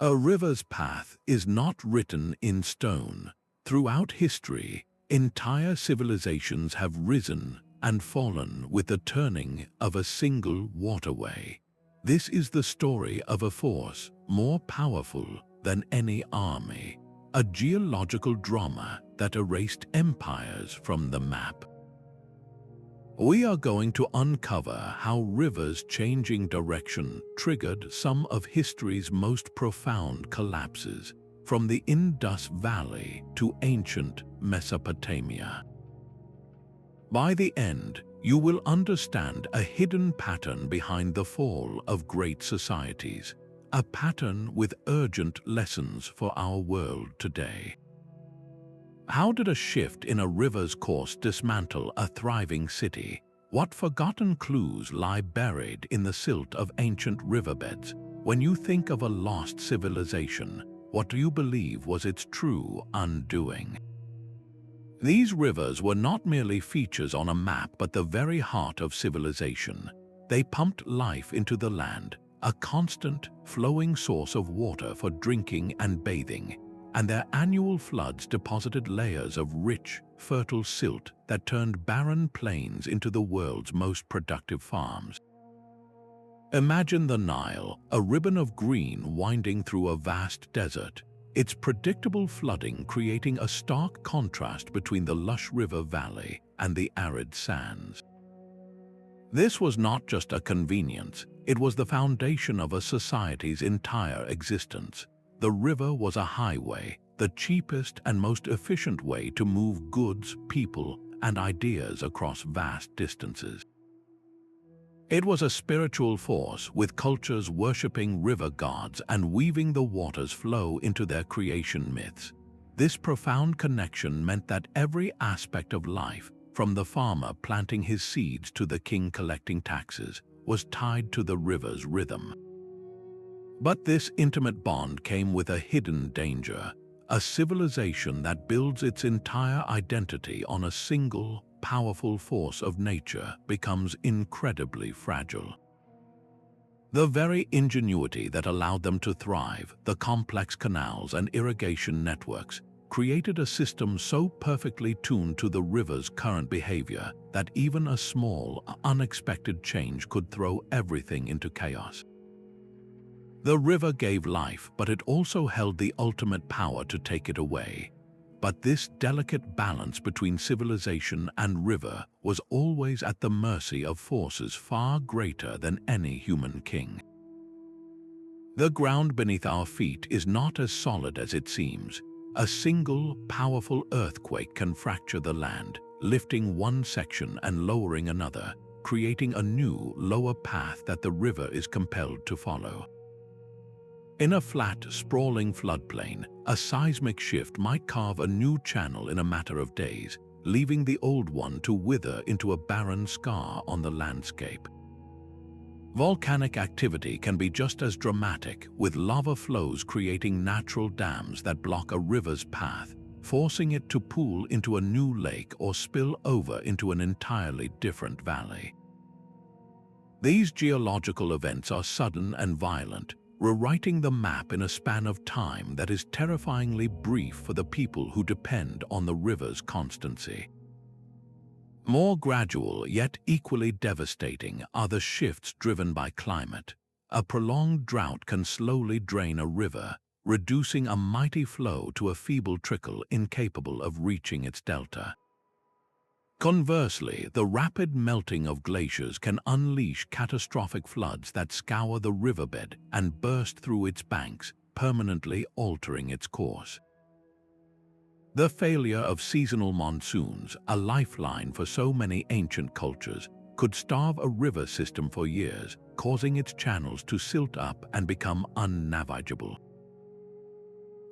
A river's path is not written in stone. Throughout history, entire civilizations have risen and fallen with the turning of a single waterway. This is the story of a force more powerful than any army, a geological drama that erased empires from the map. We are going to uncover how rivers changing direction triggered some of history's most profound collapses, from the Indus Valley to ancient Mesopotamia. By the end, you will understand a hidden pattern behind the fall of great societies, a pattern with urgent lessons for our world today. How did a shift in a river's course dismantle a thriving city? What forgotten clues lie buried in the silt of ancient riverbeds? When you think of a lost civilization, what do you believe was its true undoing? These rivers were not merely features on a map but the very heart of civilization. They pumped life into the land, a constant, flowing source of water for drinking and bathing, and their annual floods deposited layers of rich, fertile silt that turned barren plains into the world's most productive farms. Imagine the Nile, a ribbon of green winding through a vast desert, its predictable flooding creating a stark contrast between the lush river valley and the arid sands. This was not just a convenience, it was the foundation of a society's entire existence. The river was a highway, the cheapest and most efficient way to move goods, people, and ideas across vast distances. It was a spiritual force, with cultures worshipping river gods and weaving the water's flow into their creation myths. This profound connection meant that every aspect of life, from the farmer planting his seeds to the king collecting taxes, was tied to the river's rhythm. But this intimate bond came with a hidden danger. A civilization that builds its entire identity on a single, powerful force of nature becomes incredibly fragile. The very ingenuity that allowed them to thrive, the complex canals and irrigation networks, created a system so perfectly tuned to the river's current behavior that even a small, unexpected change could throw everything into chaos. The river gave life, but it also held the ultimate power to take it away. But this delicate balance between civilization and river was always at the mercy of forces far greater than any human king. The ground beneath our feet is not as solid as it seems. A single, powerful earthquake can fracture the land, lifting one section and lowering another, creating a new, lower path that the river is compelled to follow. In a flat, sprawling floodplain, a seismic shift might carve a new channel in a matter of days, leaving the old one to wither into a barren scar on the landscape. Volcanic activity can be just as dramatic, with lava flows creating natural dams that block a river's path, forcing it to pool into a new lake or spill over into an entirely different valley. These geological events are sudden and violent, rewriting the map in a span of time that is terrifyingly brief for the people who depend on the river's constancy. More gradual, yet equally devastating, are the shifts driven by climate. A prolonged drought can slowly drain a river, reducing a mighty flow to a feeble trickle incapable of reaching its delta. Conversely, the rapid melting of glaciers can unleash catastrophic floods that scour the riverbed and burst through its banks, permanently altering its course. The failure of seasonal monsoons, a lifeline for so many ancient cultures, could starve a river system for years, causing its channels to silt up and become unnavigable.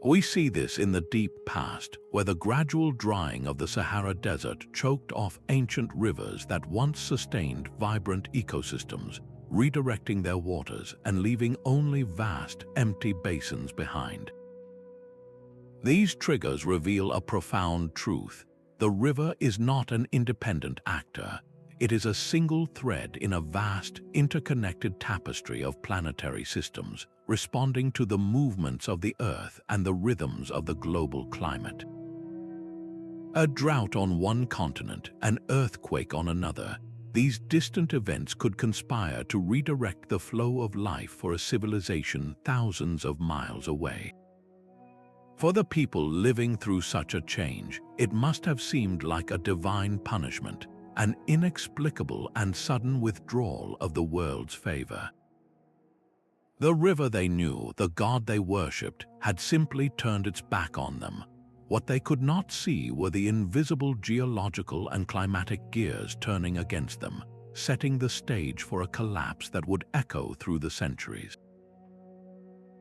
We see this in the deep past, where the gradual drying of the Sahara Desert choked off ancient rivers that once sustained vibrant ecosystems, redirecting their waters and leaving only vast, empty basins behind. These triggers reveal a profound truth. The river is not an independent actor. It is a single thread in a vast, interconnected tapestry of planetary systems, responding to the movements of the Earth and the rhythms of the global climate. A drought on one continent, an earthquake on another, these distant events could conspire to redirect the flow of life for a civilization thousands of miles away. For the people living through such a change, it must have seemed like a divine punishment, an inexplicable and sudden withdrawal of the world's favor. The river they knew, the god they worshipped, had simply turned its back on them. What they could not see were the invisible geological and climatic gears turning against them, setting the stage for a collapse that would echo through the centuries.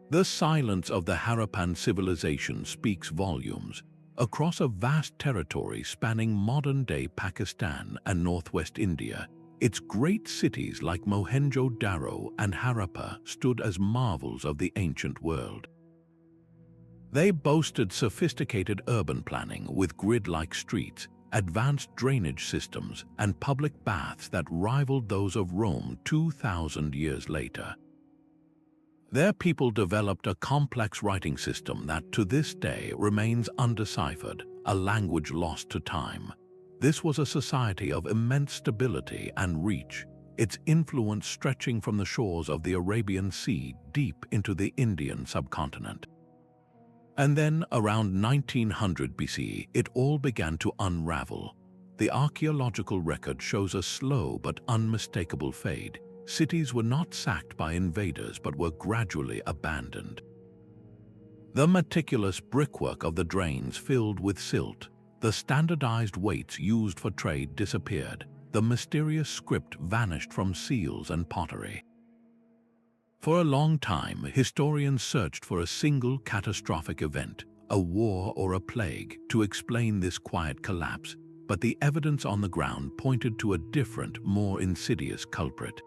The silence of the Harappan civilization speaks volumes. Across a vast territory spanning modern-day Pakistan and northwest India, its great cities like Mohenjo-Daro and Harappa stood as marvels of the ancient world. They boasted sophisticated urban planning with grid-like streets, advanced drainage systems, and public baths that rivaled those of Rome 2,000 years later. Their people developed a complex writing system that to this day remains undeciphered, a language lost to time. This was a society of immense stability and reach, its influence stretching from the shores of the Arabian Sea deep into the Indian subcontinent. And then, around 1900 BC, it all began to unravel. The archaeological record shows a slow but unmistakable fade. Cities were not sacked by invaders but were gradually abandoned. The meticulous brickwork of the drains filled with silt, the standardized weights used for trade disappeared, the mysterious script vanished from seals and pottery. For a long time, historians searched for a single catastrophic event, a war or a plague, to explain this quiet collapse, but the evidence on the ground pointed to a different, more insidious culprit.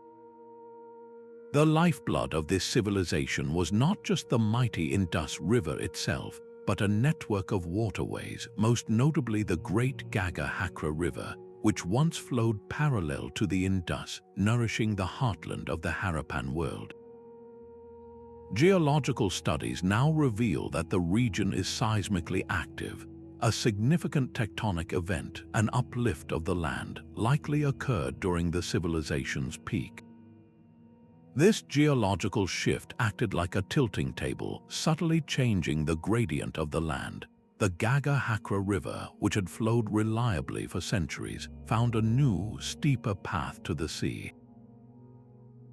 The lifeblood of this civilization was not just the mighty Indus River itself, but a network of waterways, most notably the great Gaga-Hakra River, which once flowed parallel to the Indus, nourishing the heartland of the Harappan world. Geological studies now reveal that the region is seismically active. A significant tectonic event, an uplift of the land, likely occurred during the civilization's peak. This geological shift acted like a tilting table, subtly changing the gradient of the land. The Gaga-Hakra River, which had flowed reliably for centuries, found a new, steeper path to the sea.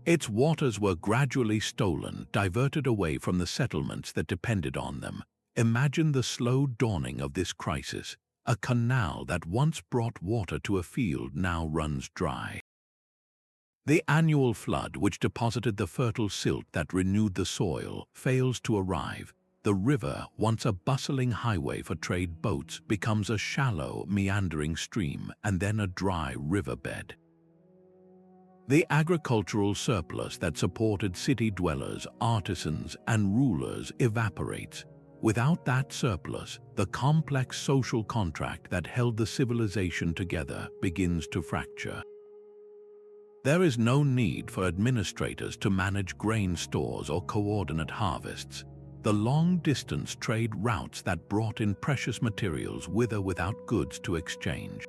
Its waters were gradually stolen, diverted away from the settlements that depended on them. Imagine the slow dawning of this crisis. A canal that once brought water to a field now runs dry. The annual flood, which deposited the fertile silt that renewed the soil, fails to arrive. The river, once a bustling highway for trade boats, becomes a shallow, meandering stream and then a dry riverbed. The agricultural surplus that supported city dwellers, artisans, and rulers evaporates. Without that surplus, the complex social contract that held the civilization together begins to fracture. There is no need for administrators to manage grain stores or coordinate harvests. The long-distance trade routes that brought in precious materials wither without goods to exchange.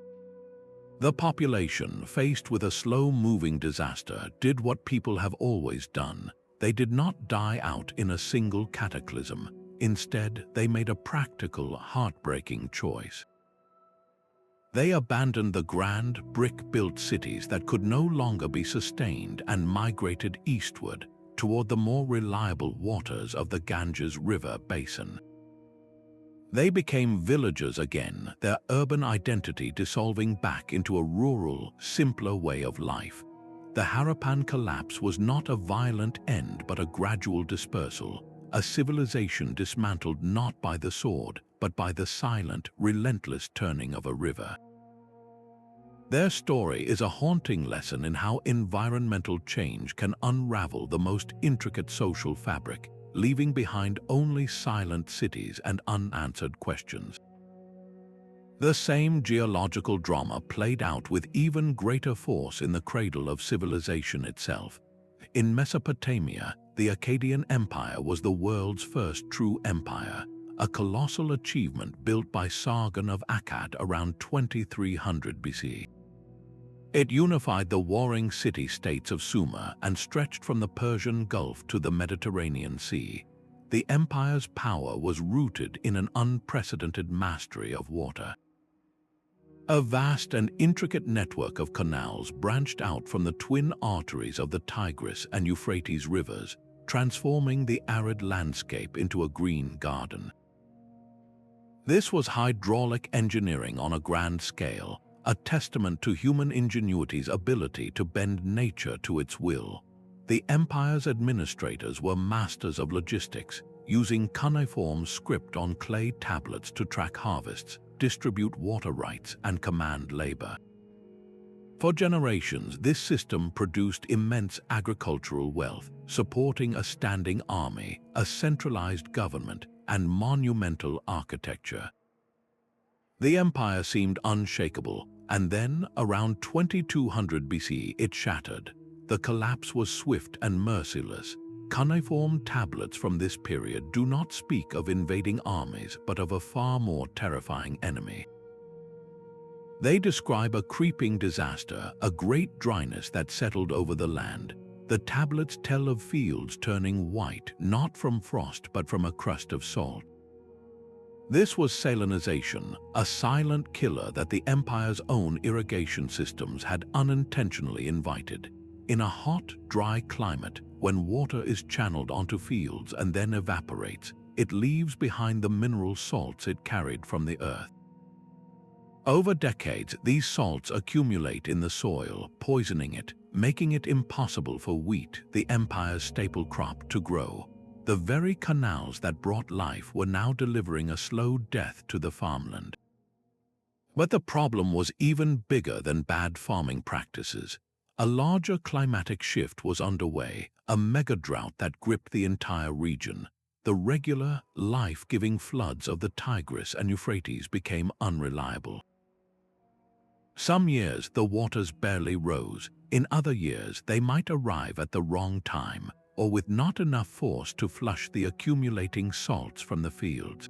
The population, faced with a slow-moving disaster, did what people have always done. They did not die out in a single cataclysm. Instead, they made a practical, heartbreaking choice. They abandoned the grand, brick-built cities that could no longer be sustained and migrated eastward toward the more reliable waters of the Ganges River basin. They became villagers again, their urban identity dissolving back into a rural, simpler way of life. The Harappan collapse was not a violent end but a gradual dispersal, a civilization dismantled not by the sword, but by the silent, relentless turning of a river. Their story is a haunting lesson in how environmental change can unravel the most intricate social fabric, leaving behind only silent cities and unanswered questions. The same geological drama played out with even greater force in the cradle of civilization itself. In Mesopotamia, the Akkadian Empire was the world's first true empire, a colossal achievement built by Sargon of Akkad around 2300 BC. It unified the warring city-states of Sumer and stretched from the Persian Gulf to the Mediterranean Sea. The empire's power was rooted in an unprecedented mastery of water. A vast and intricate network of canals branched out from the twin arteries of the Tigris and Euphrates rivers, transforming the arid landscape into a green garden. This was hydraulic engineering on a grand scale, a testament to human ingenuity's ability to bend nature to its will. The empire's administrators were masters of logistics, using cuneiform script on clay tablets to track harvests, distribute water rights, and command labor. For generations, this system produced immense agricultural wealth, supporting a standing army, a centralized government, and monumental architecture. The empire seemed unshakable, and then, around 2200 BC, it shattered. The collapse was swift and merciless. Cuneiform tablets from this period do not speak of invading armies, but of a far more terrifying enemy. They describe a creeping disaster, a great dryness that settled over the land. The tablets tell of fields turning white, not from frost, but from a crust of salt. This was salinization, a silent killer that the empire's own irrigation systems had unintentionally invited. In a hot, dry climate, when water is channeled onto fields and then evaporates, it leaves behind the mineral salts it carried from the earth. Over decades, these salts accumulate in the soil, poisoning it, making it impossible for wheat, the empire's staple crop, to grow. The very canals that brought life were now delivering a slow death to the farmland. But the problem was even bigger than bad farming practices. A larger climatic shift was underway, a mega-drought that gripped the entire region. The regular, life-giving floods of the Tigris and Euphrates became unreliable. Some years the waters barely rose. In other years they might arrive at the wrong time, or with not enough force to flush the accumulating salts from the fields.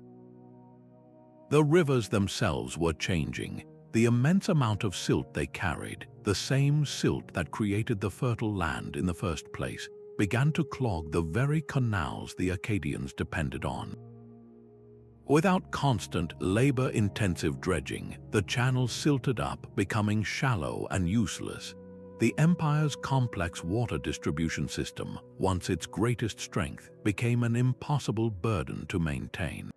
The rivers themselves were changing. The immense amount of silt they carried, the same silt that created the fertile land in the first place, began to clog the very canals the Akkadians depended on. Without constant, labor-intensive dredging, the channels silted up, becoming shallow and useless. The empire's complex water distribution system, once its greatest strength, became an impossible burden to maintain.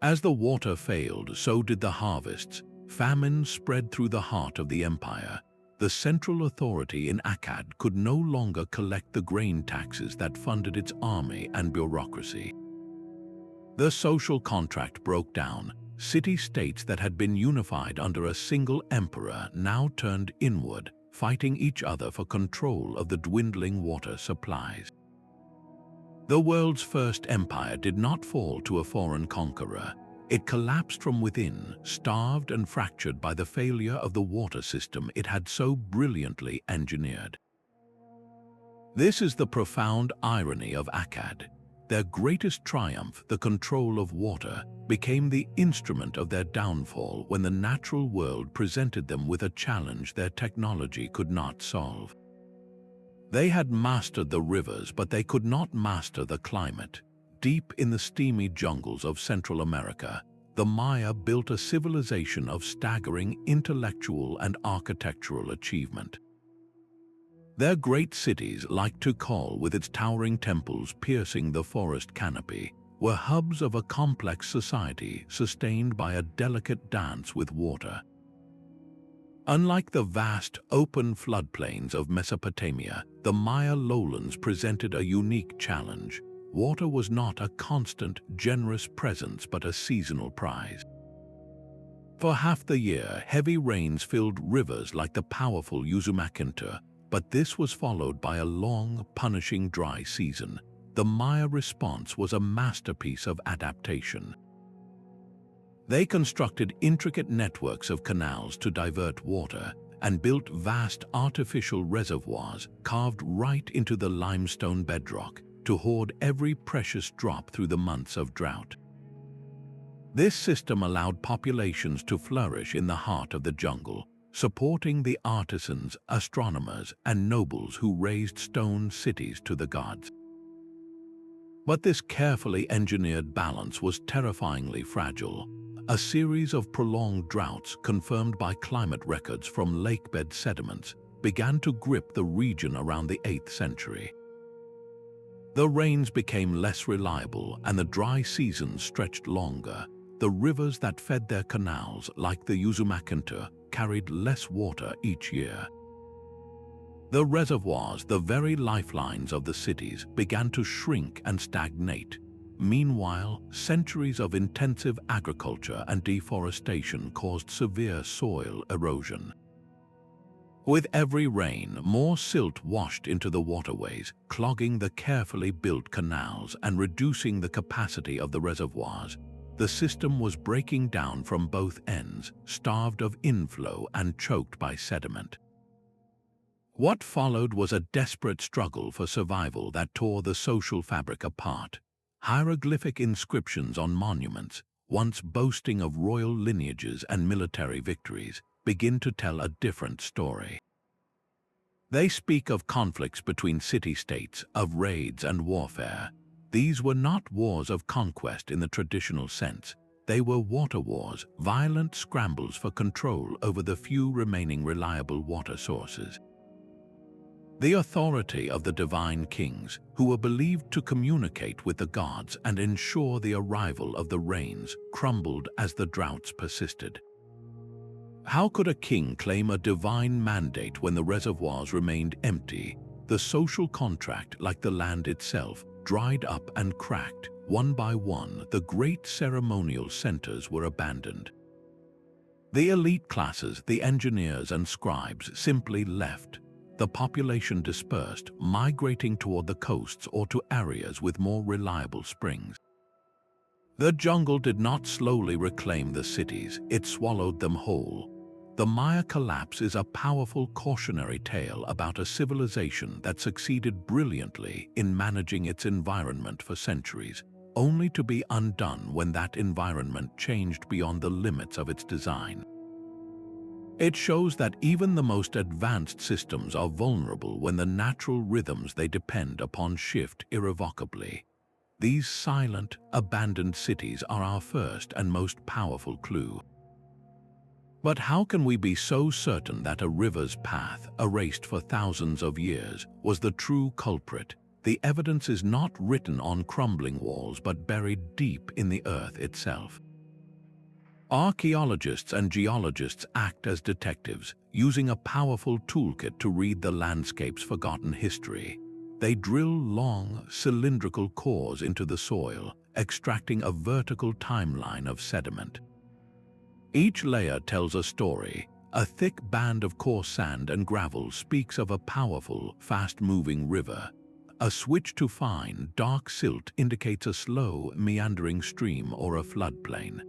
As the water failed, so did the harvests. Famine spread through the heart of the empire. The central authority in Akkad could no longer collect the grain taxes that funded its army and bureaucracy. The social contract broke down. City-states that had been unified under a single emperor now turned inward, fighting each other for control of the dwindling water supplies. The world's first empire did not fall to a foreign conqueror. It collapsed from within, starved and fractured by the failure of the water system it had so brilliantly engineered. This is the profound irony of Akkad. Their greatest triumph, the control of water, became the instrument of their downfall when the natural world presented them with a challenge their technology could not solve. They had mastered the rivers, but they could not master the climate. Deep in the steamy jungles of Central America, the Maya built a civilization of staggering intellectual and architectural achievement. Their great cities, like Tikal with its towering temples piercing the forest canopy, were hubs of a complex society sustained by a delicate dance with water. Unlike the vast, open floodplains of Mesopotamia, the Maya lowlands presented a unique challenge. Water was not a constant, generous presence but a seasonal prize. For half the year, heavy rains filled rivers like the powerful Usumacinta, but this was followed by a long, punishing dry season. The Maya response was a masterpiece of adaptation. They constructed intricate networks of canals to divert water and built vast artificial reservoirs carved right into the limestone bedrock to hoard every precious drop through the months of drought. This system allowed populations to flourish in the heart of the jungle, supporting the artisans, astronomers, and nobles who raised stone cities to the gods. But this carefully engineered balance was terrifyingly fragile. A series of prolonged droughts confirmed by climate records from lakebed sediments began to grip the region around the 8th century. The rains became less reliable and the dry seasons stretched longer. The rivers that fed their canals, like the Usumacinta, carried less water each year. The reservoirs, the very lifelines of the cities, began to shrink and stagnate. Meanwhile, centuries of intensive agriculture and deforestation caused severe soil erosion. With every rain, more silt washed into the waterways, clogging the carefully built canals and reducing the capacity of the reservoirs. The system was breaking down from both ends, starved of inflow and choked by sediment. What followed was a desperate struggle for survival that tore the social fabric apart. Hieroglyphic inscriptions on monuments, once boasting of royal lineages and military victories, begin to tell a different story. They speak of conflicts between city-states, of raids and warfare. These were not wars of conquest in the traditional sense. They were water wars, violent scrambles for control over the few remaining reliable water sources. The authority of the divine kings, who were believed to communicate with the gods and ensure the arrival of the rains, crumbled as the droughts persisted. How could a king claim a divine mandate when the reservoirs remained empty? The social contract, like the land itself, dried up and cracked. One by one, the great ceremonial centers were abandoned. The elite classes, the engineers and scribes, simply left. The population dispersed, migrating toward the coasts or to areas with more reliable springs. The jungle did not slowly reclaim the cities, it swallowed them whole. The Maya collapse is a powerful cautionary tale about a civilization that succeeded brilliantly in managing its environment for centuries, only to be undone when that environment changed beyond the limits of its design. It shows that even the most advanced systems are vulnerable when the natural rhythms they depend upon shift irrevocably. These silent, abandoned cities are our first and most powerful clue. But how can we be so certain that a river's path, erased for thousands of years, was the true culprit? The evidence is not written on crumbling walls but buried deep in the earth itself. Archaeologists and geologists act as detectives, using a powerful toolkit to read the landscape's forgotten history. They drill long, cylindrical cores into the soil, extracting a vertical timeline of sediment. Each layer tells a story. A thick band of coarse sand and gravel speaks of a powerful, fast-moving river. A switch to fine, dark silt indicates a slow, meandering stream or a floodplain.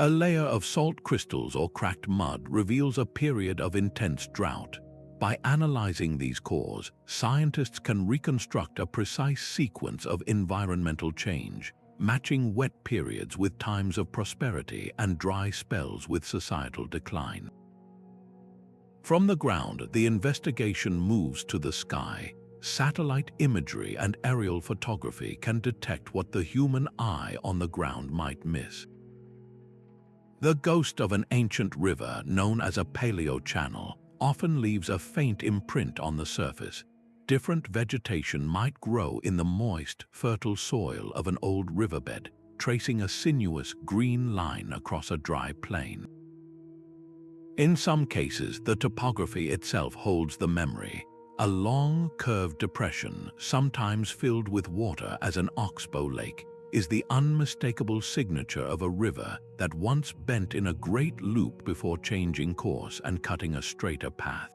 A layer of salt crystals or cracked mud reveals a period of intense drought. By analyzing these cores, scientists can reconstruct a precise sequence of environmental change, matching wet periods with times of prosperity and dry spells with societal decline. From the ground, the investigation moves to the sky. Satellite imagery and aerial photography can detect what the human eye on the ground might miss. The ghost of an ancient river, known as a Paleo channel, often leaves a faint imprint on the surface. Different vegetation might grow in the moist, fertile soil of an old riverbed, tracing a sinuous green line across a dry plain. In some cases, the topography itself holds the memory. A long, curved depression, sometimes filled with water as an oxbow lake, is the unmistakable signature of a river that once bent in a great loop before changing course and cutting a straighter path.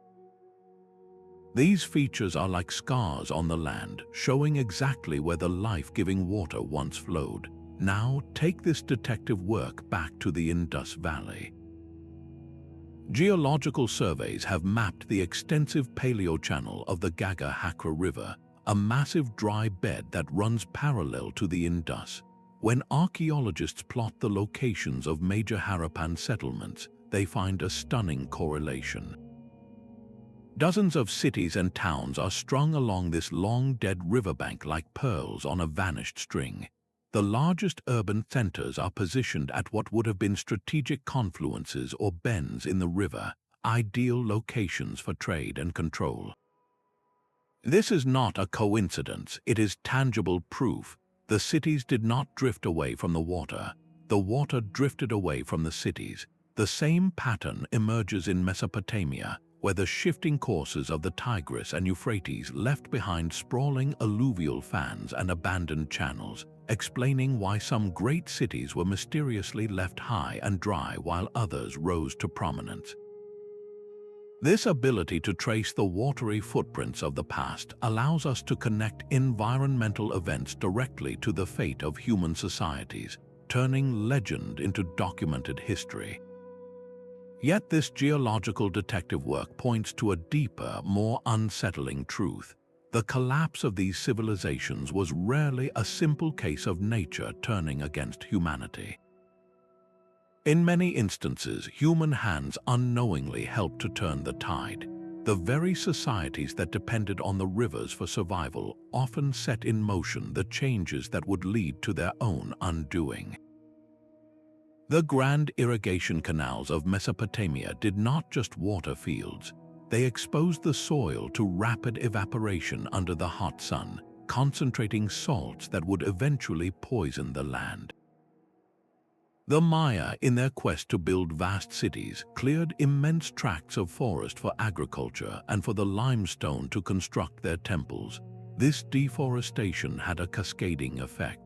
These features are like scars on the land, showing exactly where the life-giving water once flowed. Now take this detective work back to the Indus Valley. Geological surveys have mapped the extensive Paleo channel of the Gaga-Hakra River, a massive dry bed that runs parallel to the Indus. When archaeologists plot the locations of major Harappan settlements, they find a stunning correlation. Dozens of cities and towns are strung along this long-dead riverbank like pearls on a vanished string. The largest urban centers are positioned at what would have been strategic confluences or bends in the river, ideal locations for trade and control. This is not a coincidence, it is tangible proof. The cities did not drift away from the water drifted away from the cities. The same pattern emerges in Mesopotamia, where the shifting courses of the Tigris and Euphrates left behind sprawling alluvial fans and abandoned channels, explaining why some great cities were mysteriously left high and dry while others rose to prominence. This ability to trace the watery footprints of the past allows us to connect environmental events directly to the fate of human societies, turning legend into documented history. Yet this geological detective work points to a deeper, more unsettling truth. The collapse of these civilizations was rarely a simple case of nature turning against humanity. In many instances, human hands unknowingly helped to turn the tide. The very societies that depended on the rivers for survival often set in motion the changes that would lead to their own undoing. The grand irrigation canals of Mesopotamia did not just water fields. They exposed the soil to rapid evaporation under the hot sun, concentrating salts that would eventually poison the land. The Maya, in their quest to build vast cities, cleared immense tracts of forest for agriculture and for the limestone to construct their temples. This deforestation had a cascading effect.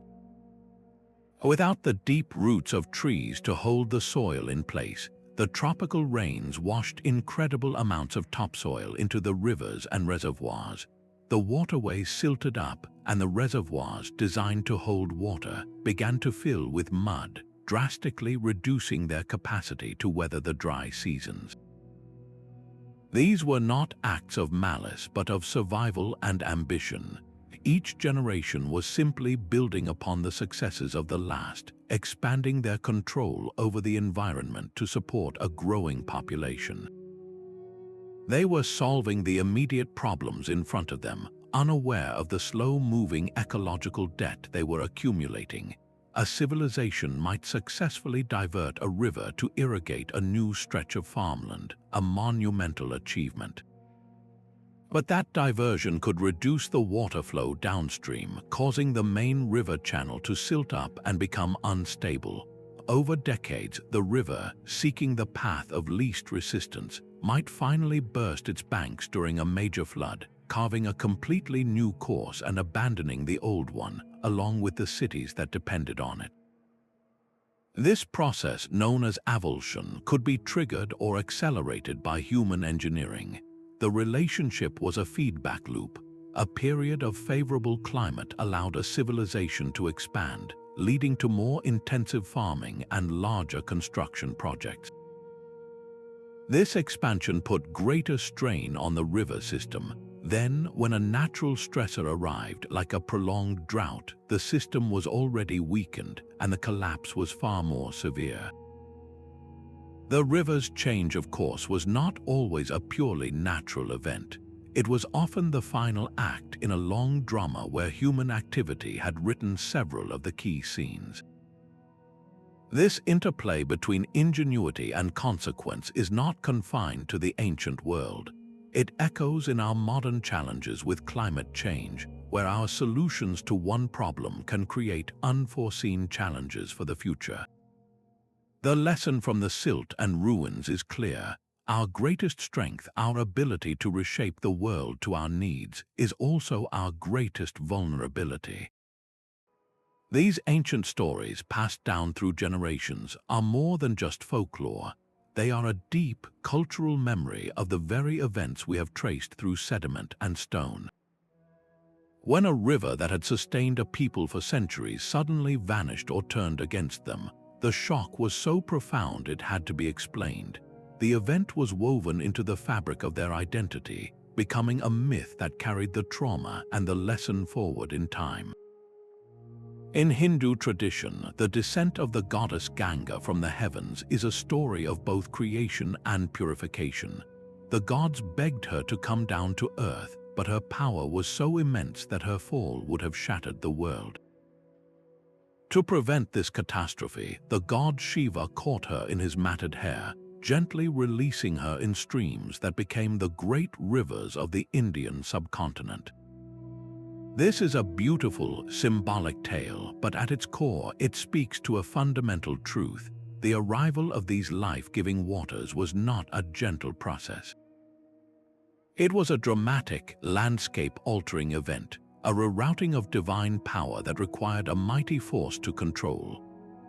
Without the deep roots of trees to hold the soil in place, the tropical rains washed incredible amounts of topsoil into the rivers and reservoirs. The waterways silted up, and the reservoirs designed to hold water began to fill with mud, drastically reducing their capacity to weather the dry seasons. These were not acts of malice, but of survival and ambition. Each generation was simply building upon the successes of the last, expanding their control over the environment to support a growing population. They were solving the immediate problems in front of them, unaware of the slow-moving ecological debt they were accumulating. A civilization might successfully divert a river to irrigate a new stretch of farmland, a monumental achievement. But that diversion could reduce the water flow downstream, causing the main river channel to silt up and become unstable. Over decades, the river, seeking the path of least resistance, might finally burst its banks during a major flood, carving a completely new course and abandoning the old one, along with the cities that depended on it. This process, known as avulsion, could be triggered or accelerated by human engineering. The relationship was a feedback loop. A period of favorable climate allowed a civilization to expand, leading to more intensive farming and larger construction projects. This expansion put greater strain on the river system. Then, when a natural stressor arrived, like a prolonged drought, the system was already weakened and the collapse was far more severe. The river's change of course was not always a purely natural event. It was often the final act in a long drama where human activity had written several of the key scenes. This interplay between ingenuity and consequence is not confined to the ancient world. It echoes in our modern challenges with climate change, where our solutions to one problem can create unforeseen challenges for the future. The lesson from the silt and ruins is clear. Our greatest strength, our ability to reshape the world to our needs, is also our greatest vulnerability. These ancient stories, passed down through generations, are more than just folklore. They are a deep cultural memory of the very events we have traced through sediment and stone. When a river that had sustained a people for centuries suddenly vanished or turned against them, the shock was so profound it had to be explained. The event was woven into the fabric of their identity, becoming a myth that carried the trauma and the lesson forward in time. In Hindu tradition, the descent of the goddess Ganga from the heavens is a story of both creation and purification. The gods begged her to come down to earth, but her power was so immense that her fall would have shattered the world. To prevent this catastrophe, the god Shiva caught her in his matted hair, gently releasing her in streams that became the great rivers of the Indian subcontinent. This is a beautiful, symbolic tale, but at its core it speaks to a fundamental truth. The arrival of these life-giving waters was not a gentle process. It was a dramatic, landscape-altering event, a rerouting of divine power that required a mighty force to control.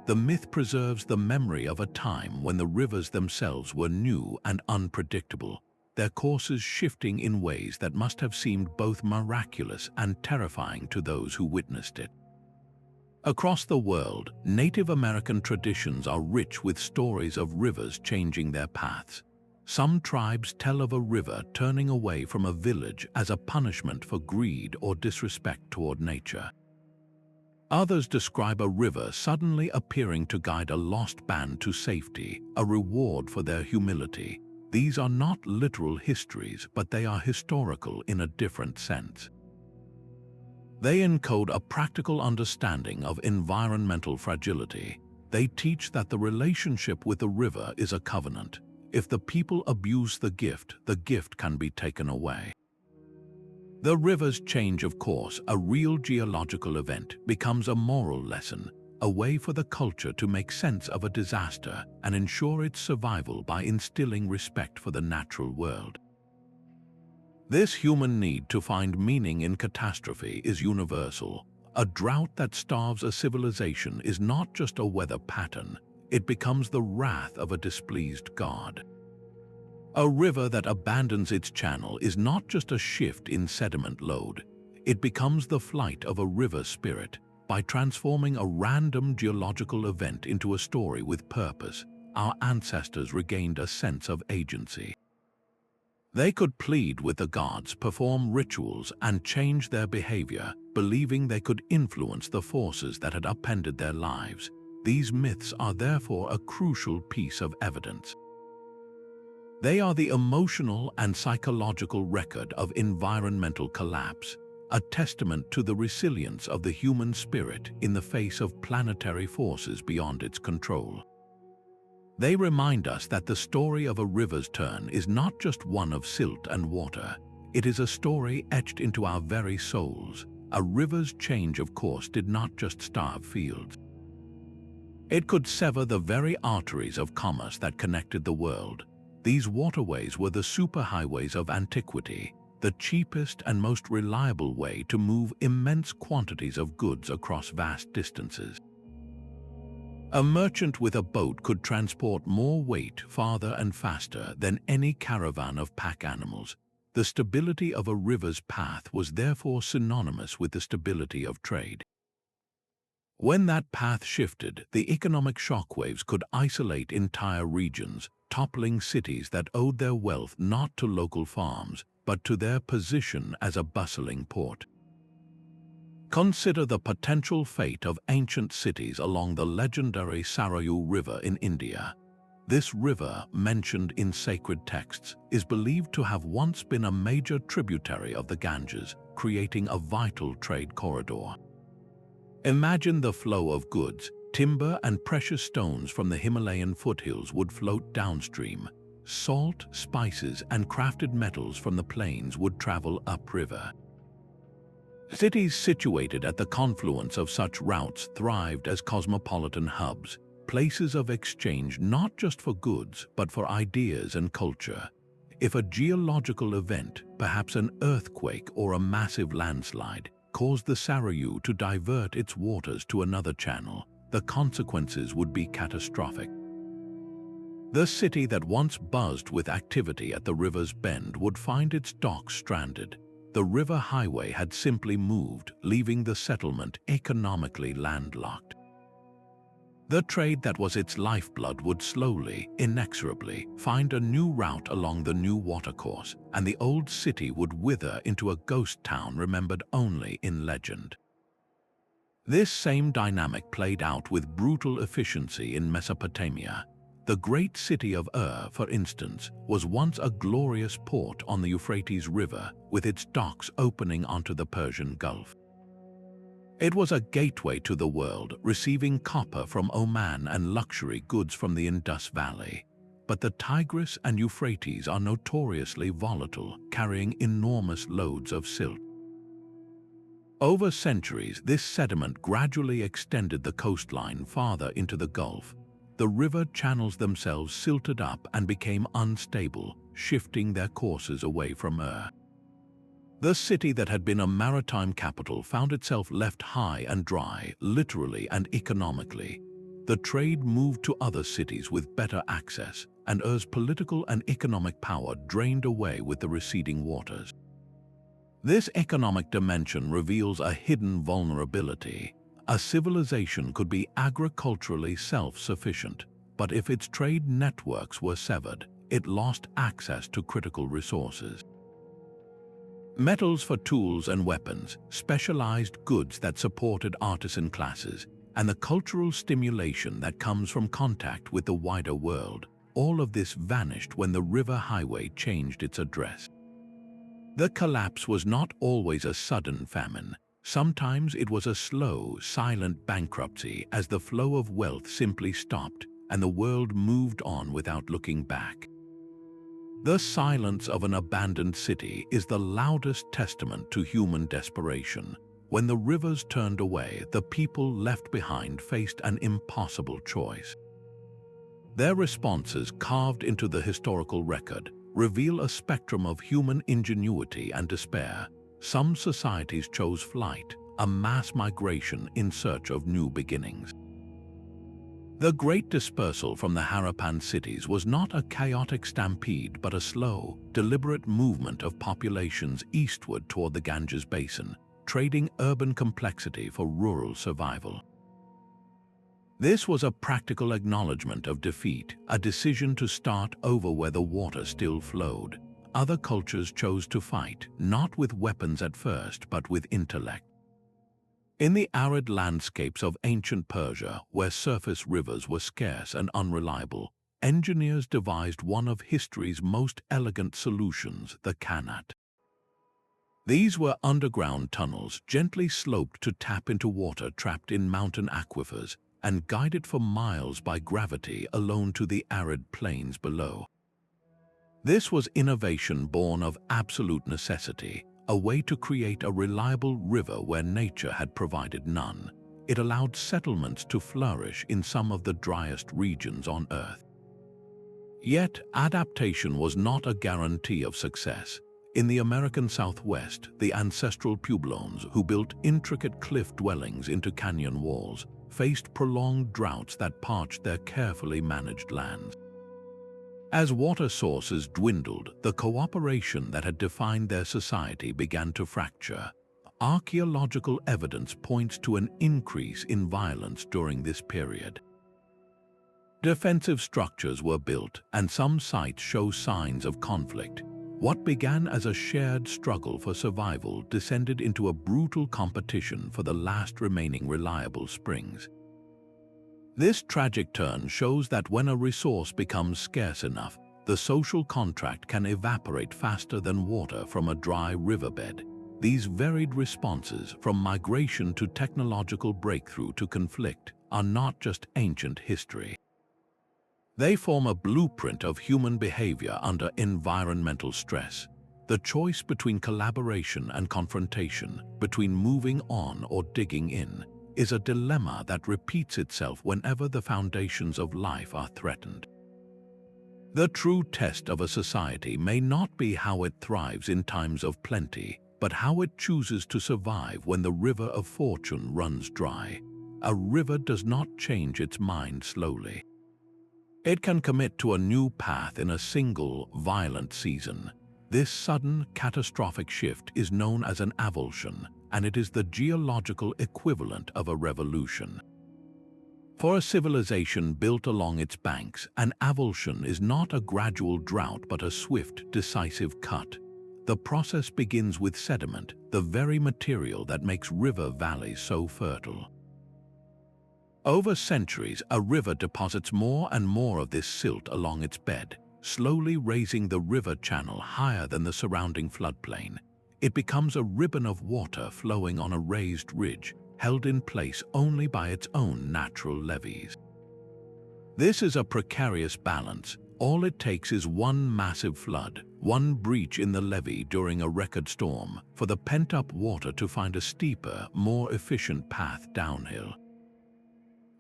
The myth preserves the memory of a time when the rivers themselves were new and unpredictable, their courses shifting in ways that must have seemed both miraculous and terrifying to those who witnessed it. Across the world, Native American traditions are rich with stories of rivers changing their paths. Some tribes tell of a river turning away from a village as a punishment for greed or disrespect toward nature. Others describe a river suddenly appearing to guide a lost band to safety, a reward for their humility. These are not literal histories, but they are historical in a different sense. They encode a practical understanding of environmental fragility. They teach that the relationship with the river is a covenant. If the people abuse the gift can be taken away. The river's change of course, a real geological event, becomes a moral lesson, a way for the culture to make sense of a disaster and ensure its survival by instilling respect for the natural world. This human need to find meaning in catastrophe is universal. A drought that starves a civilization is not just a weather pattern, it becomes the wrath of a displeased god. A river that abandons its channel is not just a shift in sediment load, it becomes the flight of a river spirit. By transforming a random geological event into a story with purpose, our ancestors regained a sense of agency. They could plead with the gods, perform rituals, and change their behavior, believing they could influence the forces that had upended their lives. These myths are therefore a crucial piece of evidence. They are the emotional and psychological record of environmental collapse, a testament to the resilience of the human spirit in the face of planetary forces beyond its control. They remind us that the story of a river's turn is not just one of silt and water, it is a story etched into our very souls. A river's change of course did not just starve fields. It could sever the very arteries of commerce that connected the world. These waterways were the superhighways of antiquity, the cheapest and most reliable way to move immense quantities of goods across vast distances. A merchant with a boat could transport more weight farther and faster than any caravan of pack animals. The stability of a river's path was therefore synonymous with the stability of trade. When that path shifted, the economic shockwaves could isolate entire regions, toppling cities that owed their wealth not to local farms, but to their position as a bustling port. Consider the potential fate of ancient cities along the legendary Sarayu River in India. This river, mentioned in sacred texts, is believed to have once been a major tributary of the Ganges, creating a vital trade corridor. Imagine the flow of goods. Timber and precious stones from the Himalayan foothills would float downstream. Salt, spices, and crafted metals from the plains would travel upriver. Cities situated at the confluence of such routes thrived as cosmopolitan hubs, places of exchange not just for goods but for ideas and culture. If a geological event, perhaps an earthquake or a massive landslide, caused the Sarayu to divert its waters to another channel, the consequences would be catastrophic. The city that once buzzed with activity at the river's bend would find its docks stranded. the river highway had simply moved, leaving the settlement economically landlocked. The trade that was its lifeblood would slowly, inexorably, find a new route along the new watercourse, and the old city would wither into a ghost town remembered only in legend. This same dynamic played out with brutal efficiency in Mesopotamia. The great city of for instance, was once a glorious port on the Euphrates River, with its docks opening onto the Persian Gulf. It was a gateway to the world, receiving copper from Oman and luxury goods from the Indus Valley. But the Tigris and Euphrates are notoriously volatile, carrying enormous loads of silt. Over centuries, this sediment gradually extended the coastline farther into the Gulf. The river channels themselves silted up and became unstable, shifting their courses away from The city that had been a maritime capital found itself left high and dry, literally and economically. The trade moved to other cities with better access, and political and economic power drained away with the receding waters. This economic dimension reveals a hidden vulnerability. A civilization could be agriculturally self-sufficient, but if its trade networks were severed, it lost access to critical resources. Metals for tools and weapons, specialized goods that supported artisan classes, and the cultural stimulation that comes from contact with the wider world, all of this vanished when the river highway changed its address. The collapse was not always a sudden famine. Sometimes it was a slow, silent bankruptcy as the flow of wealth simply stopped and the world moved on without looking back. The silence of an abandoned city is the loudest testament to human desperation. When the rivers turned away, the people left behind faced an impossible choice. Their responses, carved into the historical record, reveal a spectrum of human ingenuity and despair. Some societies chose flight, a mass migration in search of new beginnings. The Great Dispersal from the Harappan cities was not a chaotic stampede but a slow, deliberate movement of populations eastward toward the Ganges basin, trading urban complexity for rural survival. This was a practical acknowledgement of defeat, a decision to start over where the water still flowed. Other cultures chose to fight, not with weapons at first, but with intellect. In the arid landscapes of ancient Persia, where surface rivers were scarce and unreliable, engineers devised one of history's most elegant solutions, the Qanat. These were underground tunnels gently sloped to tap into water trapped in mountain aquifers and guided for miles by gravity alone to the arid plains below. This was innovation born of absolute necessity, a way to create a reliable river where nature had provided none. It allowed settlements to flourish in some of the driest regions on Earth. Yet, adaptation was not a guarantee of success. In the American Southwest, the ancestral Pueblones, who built intricate cliff dwellings into canyon walls, faced prolonged droughts that parched their carefully managed lands. As water sources dwindled, the cooperation that had defined their society began to fracture. Archaeological evidence points to an increase in violence during this period. Defensive structures were built, and some sites show signs of conflict. What began as a shared struggle for survival descended into a brutal competition for the last remaining reliable springs. This tragic turn shows that when a resource becomes scarce enough, the social contract can evaporate faster than water from a dry riverbed. These varied responses, from migration to technological breakthrough to conflict, are not just ancient history. They form a blueprint of human behavior under environmental stress. The choice between collaboration and confrontation, between moving on or digging in, is a dilemma that repeats itself whenever the foundations of life are threatened. The true test of a society may not be how it thrives in times of plenty, but how it chooses to survive when the river of fortune runs dry. A river does not change its mind slowly. It can commit to a new path in a single, violent season. This sudden, catastrophic shift is known as an avulsion, and it is the geological equivalent of a revolution. For a civilization built along its banks, an avulsion is not a gradual drought but a swift, decisive cut. The process begins with sediment, the very material that makes river valleys so fertile. Over centuries, a river deposits more and more of this silt along its bed, slowly raising the river channel higher than the surrounding floodplain. It becomes a ribbon of water flowing on a raised ridge, held in place only by its own natural levees. This is a precarious balance. All it takes is one massive flood, one breach in the levee during a record storm, for the pent-up water to find a steeper, more efficient path downhill.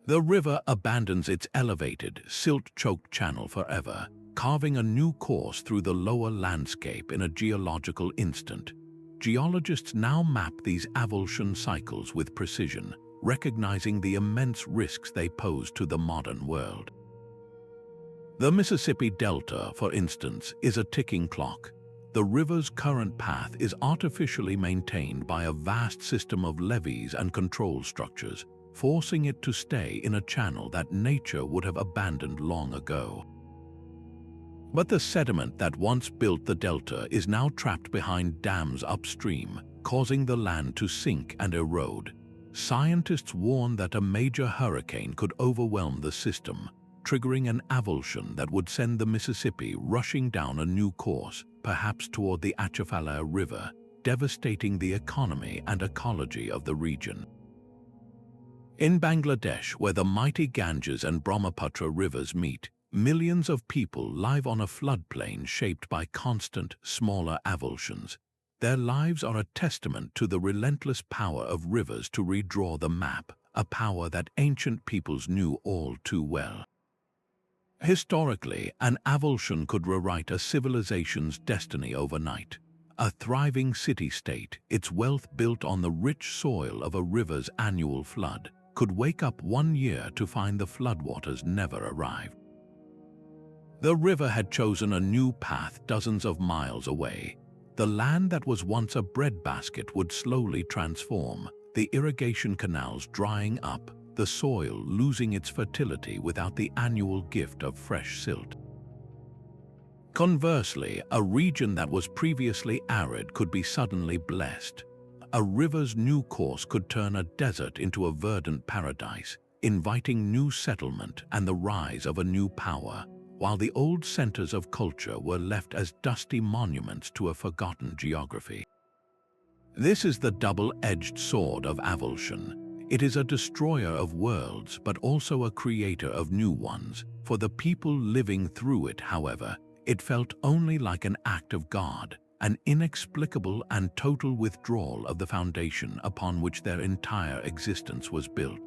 The river abandons its elevated, silt-choked channel forever, carving a new course through the lower landscape in a geological instant. Geologists now map these avulsion cycles with precision, recognizing the immense risks they pose to the modern world. The Mississippi Delta, for instance, is a ticking clock. The river's current path is artificially maintained by a vast system of levees and control structures, forcing it to stay in a channel that nature would have abandoned long ago. But the sediment that once built the delta is now trapped behind dams upstream, causing the land to sink and erode. Scientists warn that a major hurricane could overwhelm the system, triggering an avulsion that would send the Mississippi rushing down a new course, perhaps toward the Atchafalaya River, devastating the economy and ecology of the region. In Bangladesh, where the mighty Ganges and Brahmaputra rivers meet, millions of people live on a floodplain shaped by constant, smaller avulsions. Their lives are a testament to the relentless power of rivers to redraw the map, a power that ancient peoples knew all too well. Historically, an avulsion could rewrite a civilization's destiny overnight. A thriving city-state, its wealth built on the rich soil of a river's annual flood, could wake up one year to find the floodwaters never arrived. The river had chosen a new path dozens of miles away. The land that was once a breadbasket would slowly transform, the irrigation canals drying up, the soil losing its fertility without the annual gift of fresh silt. Conversely, a region that was previously arid could be suddenly blessed. A river's new course could turn a desert into a verdant paradise, inviting new settlement and the rise of a new power, while the old centers of culture were left as dusty monuments to a forgotten geography. This is the double-edged sword of avulsion. It is a destroyer of worlds, but also a creator of new ones. For the people living through it, however, it felt only like an act of God, an inexplicable and total withdrawal of the foundation upon which their entire existence was built.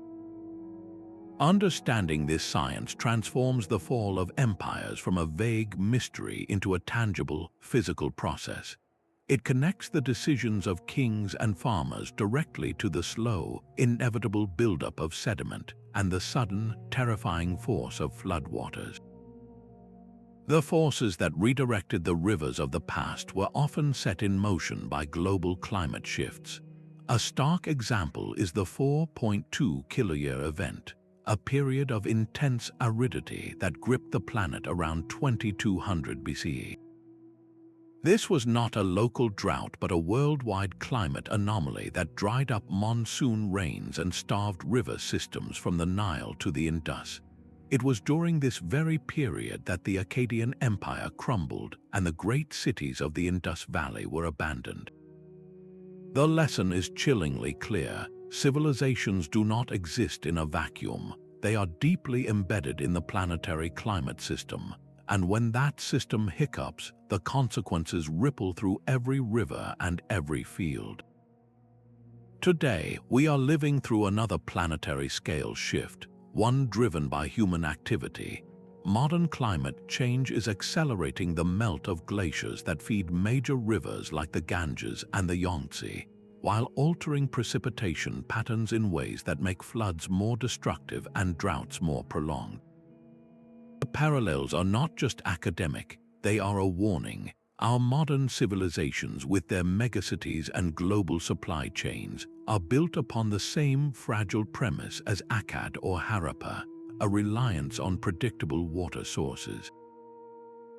Understanding this science transforms the fall of empires from a vague mystery into a tangible, physical process. It connects the decisions of kings and farmers directly to the slow, inevitable buildup of sediment and the sudden, terrifying force of floodwaters. The forces that redirected the rivers of the past were often set in motion by global climate shifts. A stark example is the 4.2 Kiloyear event, a period of intense aridity that gripped the planet around 2200 BCE. This was not a local drought but a worldwide climate anomaly that dried up monsoon rains and starved river systems from the Nile to the Indus. It was during this very period that the Akkadian Empire crumbled and the great cities of the Indus Valley were abandoned. The lesson is chillingly clear. Civilizations do not exist in a vacuum. They are deeply embedded in the planetary climate system, and when that system hiccups, the consequences ripple through every river and every field. Today, we are living through another planetary scale shift, one driven by human activity. Modern climate change is accelerating the melt of glaciers that feed major rivers like the Ganges and the Yangtze, while altering precipitation patterns in ways that make floods more destructive and droughts more prolonged. The parallels are not just academic, they are a warning. Our modern civilizations, with their megacities and global supply chains, are built upon the same fragile premise as Akkad or Harappa, a reliance on predictable water sources.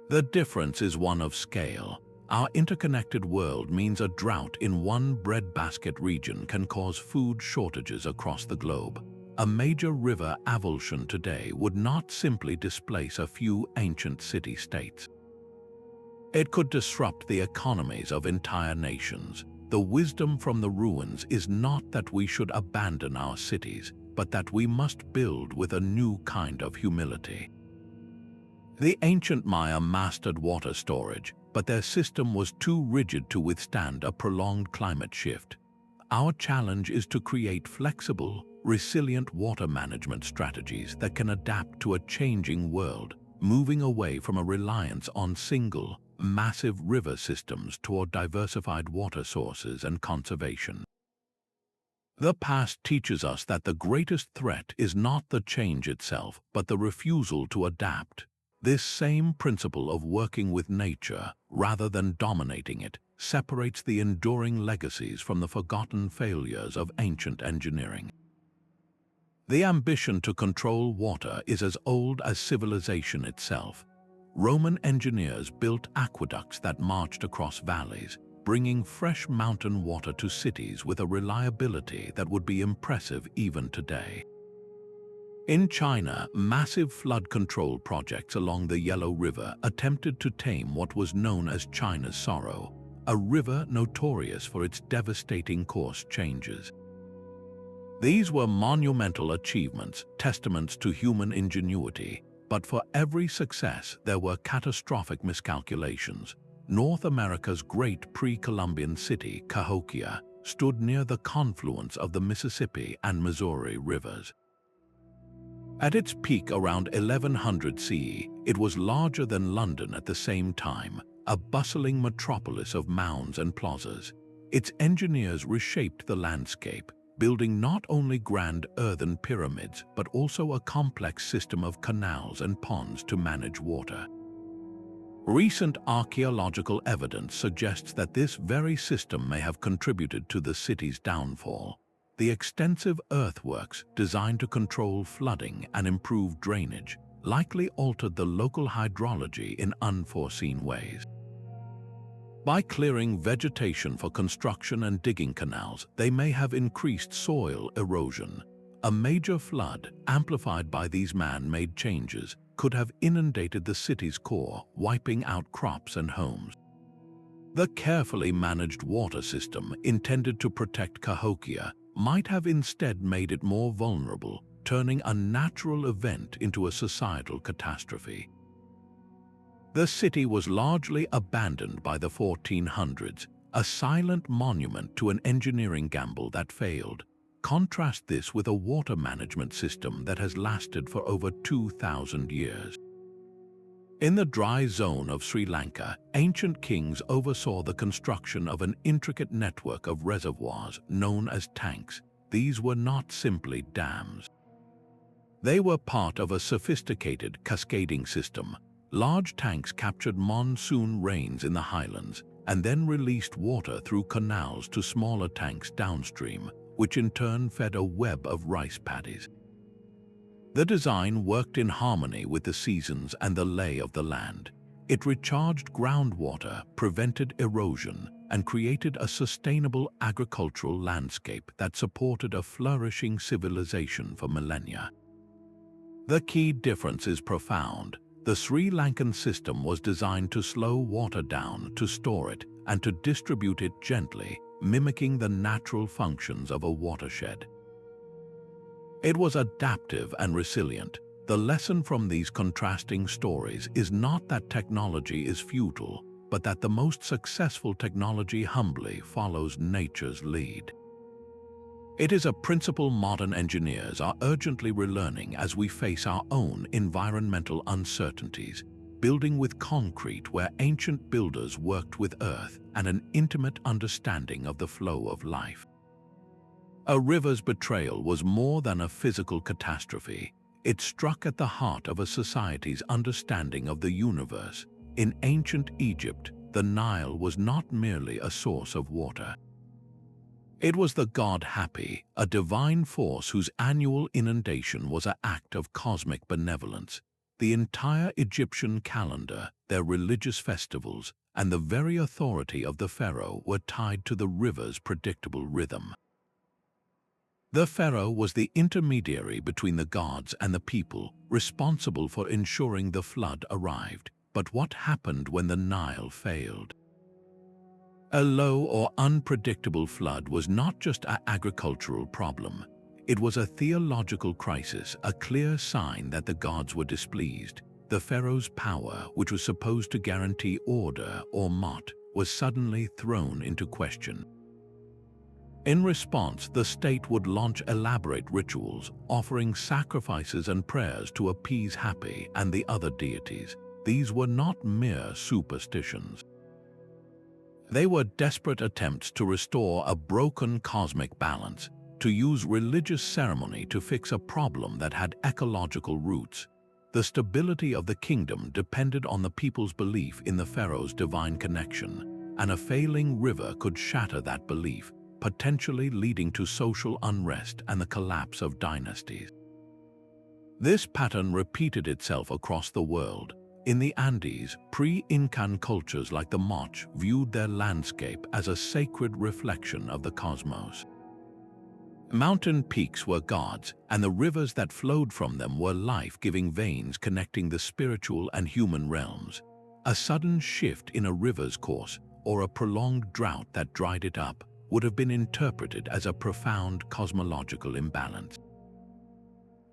The difference is one of scale. Our interconnected world means a drought in one breadbasket region can cause food shortages across the globe. A major river avulsion today would not simply displace a few ancient city-states. It could disrupt the economies of entire nations. The wisdom from the ruins is not that we should abandon our cities, but that we must build with a new kind of humility. The ancient Maya mastered water storage, but their system was too rigid to withstand a prolonged climate shift. Our challenge is to create flexible, resilient water management strategies that can adapt to a changing world, moving away from a reliance on single, massive river systems toward diversified water sources and conservation. The past teaches us that the greatest threat is not the change itself, but the refusal to adapt. This same principle of working with nature, rather than dominating it, separates the enduring legacies from the forgotten failures of ancient engineering. The ambition to control water is as old as civilization itself. Roman engineers built aqueducts that marched across valleys, bringing fresh mountain water to cities with a reliability that would be impressive even today. In China, massive flood control projects along the Yellow River attempted to tame what was known as China's sorrow, a river notorious for its devastating course changes. These were monumental achievements, testaments to human ingenuity, but for every success there were catastrophic miscalculations. North America's great pre-Columbian city, Cahokia, stood near the confluence of the Mississippi and Missouri rivers. At its peak around 1100 CE, it was larger than London at the same time, a bustling metropolis of mounds and plazas. Its engineers reshaped the landscape, building not only grand earthen pyramids but also a complex system of canals and ponds to manage water. Recent archaeological evidence suggests that this very system may have contributed to the city's downfall. The extensive earthworks, designed to control flooding and improve drainage, likely altered the local hydrology in unforeseen ways. By clearing vegetation for construction and digging canals, they may have increased soil erosion. A major flood, amplified by these man-made changes, could have inundated the city's core, wiping out crops and homes. The carefully managed water system, intended to protect Cahokia, might have instead made it more vulnerable, turning a natural event into a societal catastrophe. The city was largely abandoned by the 1400s, a silent monument to an engineering gamble that failed. Contrast this with a water management system that has lasted for over 2,000 years. In the dry zone of Sri Lanka, ancient kings oversaw the construction of an intricate network of reservoirs known as tanks. These were not simply dams. They were part of a sophisticated cascading system. Large tanks captured monsoon rains in the highlands and then released water through canals to smaller tanks downstream, which in turn fed a web of rice paddies. The design worked in harmony with the seasons and the lay of the land. It recharged groundwater, prevented erosion, and created a sustainable agricultural landscape that supported a flourishing civilization for millennia. The key difference is profound. The Sri Lankan system was designed to slow water down, to store it, and to distribute it gently, mimicking the natural functions of a watershed. It was adaptive and resilient. The lesson from these contrasting stories is not that technology is futile, but that the most successful technology humbly follows nature's lead. It is a principle modern engineers are urgently relearning as we face our own environmental uncertainties, building with concrete where ancient builders worked with earth and an intimate understanding of the flow of life. A river's betrayal was more than a physical catastrophe. It struck at the heart of a society's understanding of the universe. In ancient Egypt, the Nile was not merely a source of water. It was the god Hapi, a divine force whose annual inundation was an act of cosmic benevolence. The entire Egyptian calendar, their religious festivals, and the very authority of the pharaoh were tied to the river's predictable rhythm. The pharaoh was the intermediary between the gods and the people, responsible for ensuring the flood arrived. But what happened when the Nile failed? A low or unpredictable flood was not just an agricultural problem. It was a theological crisis, a clear sign that the gods were displeased. The pharaoh's power, which was supposed to guarantee order or mot, was suddenly thrown into question. In response, the state would launch elaborate rituals, offering sacrifices and prayers to appease Hapi and the other deities. These were not mere superstitions. They were desperate attempts to restore a broken cosmic balance, to use religious ceremony to fix a problem that had ecological roots. The stability of the kingdom depended on the people's belief in the pharaoh's divine connection, and a failing river could shatter that belief, potentially leading to social unrest and the collapse of dynasties. This pattern repeated itself across the world. In the Andes, pre-Incan cultures like the Moch viewed their landscape as a sacred reflection of the cosmos. Mountain peaks were gods, and the rivers that flowed from them were life-giving veins connecting the spiritual and human realms. A sudden shift in a river's course, or a prolonged drought that dried it up, would have been interpreted as a profound cosmological imbalance.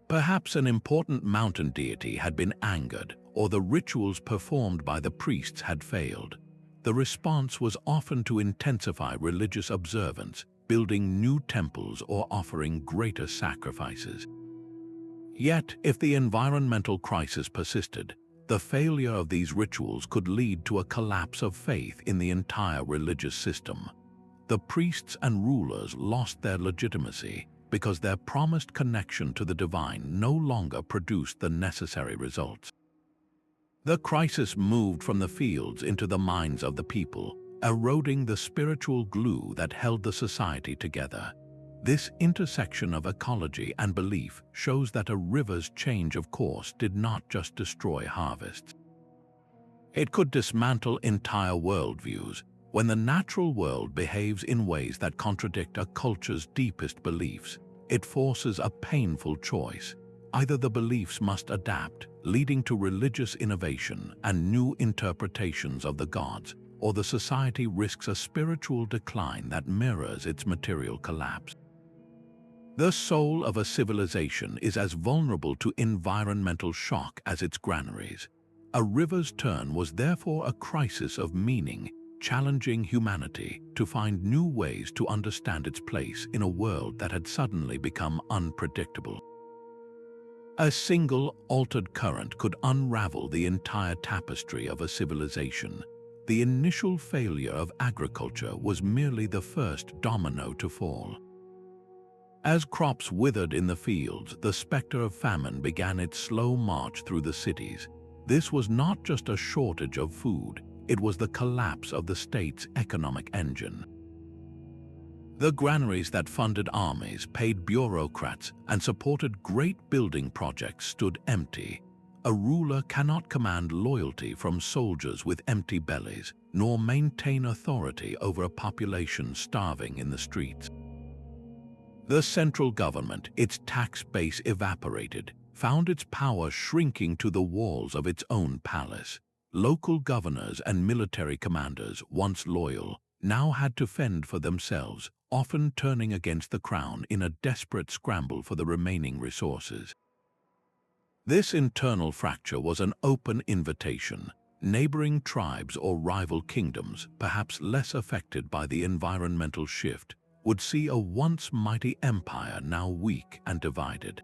Perhaps an important mountain deity had been angered, or the rituals performed by the priests had failed. The response was often to intensify religious observance, building new temples or offering greater sacrifices. Yet, if the environmental crisis persisted, the failure of these rituals could lead to a collapse of faith in the entire religious system. The priests and rulers lost their legitimacy because their promised connection to the divine no longer produced the necessary results. The crisis moved from the fields into the minds of the people, eroding the spiritual glue that held the society together. This intersection of ecology and belief shows that a river's change of course did not just destroy harvests. It could dismantle entire worldviews. When the natural world behaves in ways that contradict a culture's deepest beliefs, it forces a painful choice. Either the beliefs must adapt, leading to religious innovation and new interpretations of the gods, or the society risks a spiritual decline that mirrors its material collapse. The soul of a civilization is as vulnerable to environmental shock as its granaries. A river's turn was therefore a crisis of meaning, challenging humanity to find new ways to understand its place in a world that had suddenly become unpredictable. A single altered current could unravel the entire tapestry of a civilization. The initial failure of agriculture was merely the first domino to fall. As crops withered in the fields, the specter of famine began its slow march through the cities. This was not just a shortage of food, it was the collapse of the state's economic engine. The granaries that funded armies, paid bureaucrats, and supported great building projects stood empty. A ruler cannot command loyalty from soldiers with empty bellies, nor maintain authority over a population starving in the streets. The central government, its tax base evaporated, found its power shrinking to the walls of its own palace. Local governors and military commanders, once loyal, now had to fend for themselves, often turning against the crown in a desperate scramble for the remaining resources. This internal fracture was an open invitation. Neighboring tribes or rival kingdoms, perhaps less affected by the environmental shift, would see a once mighty empire now weak and divided.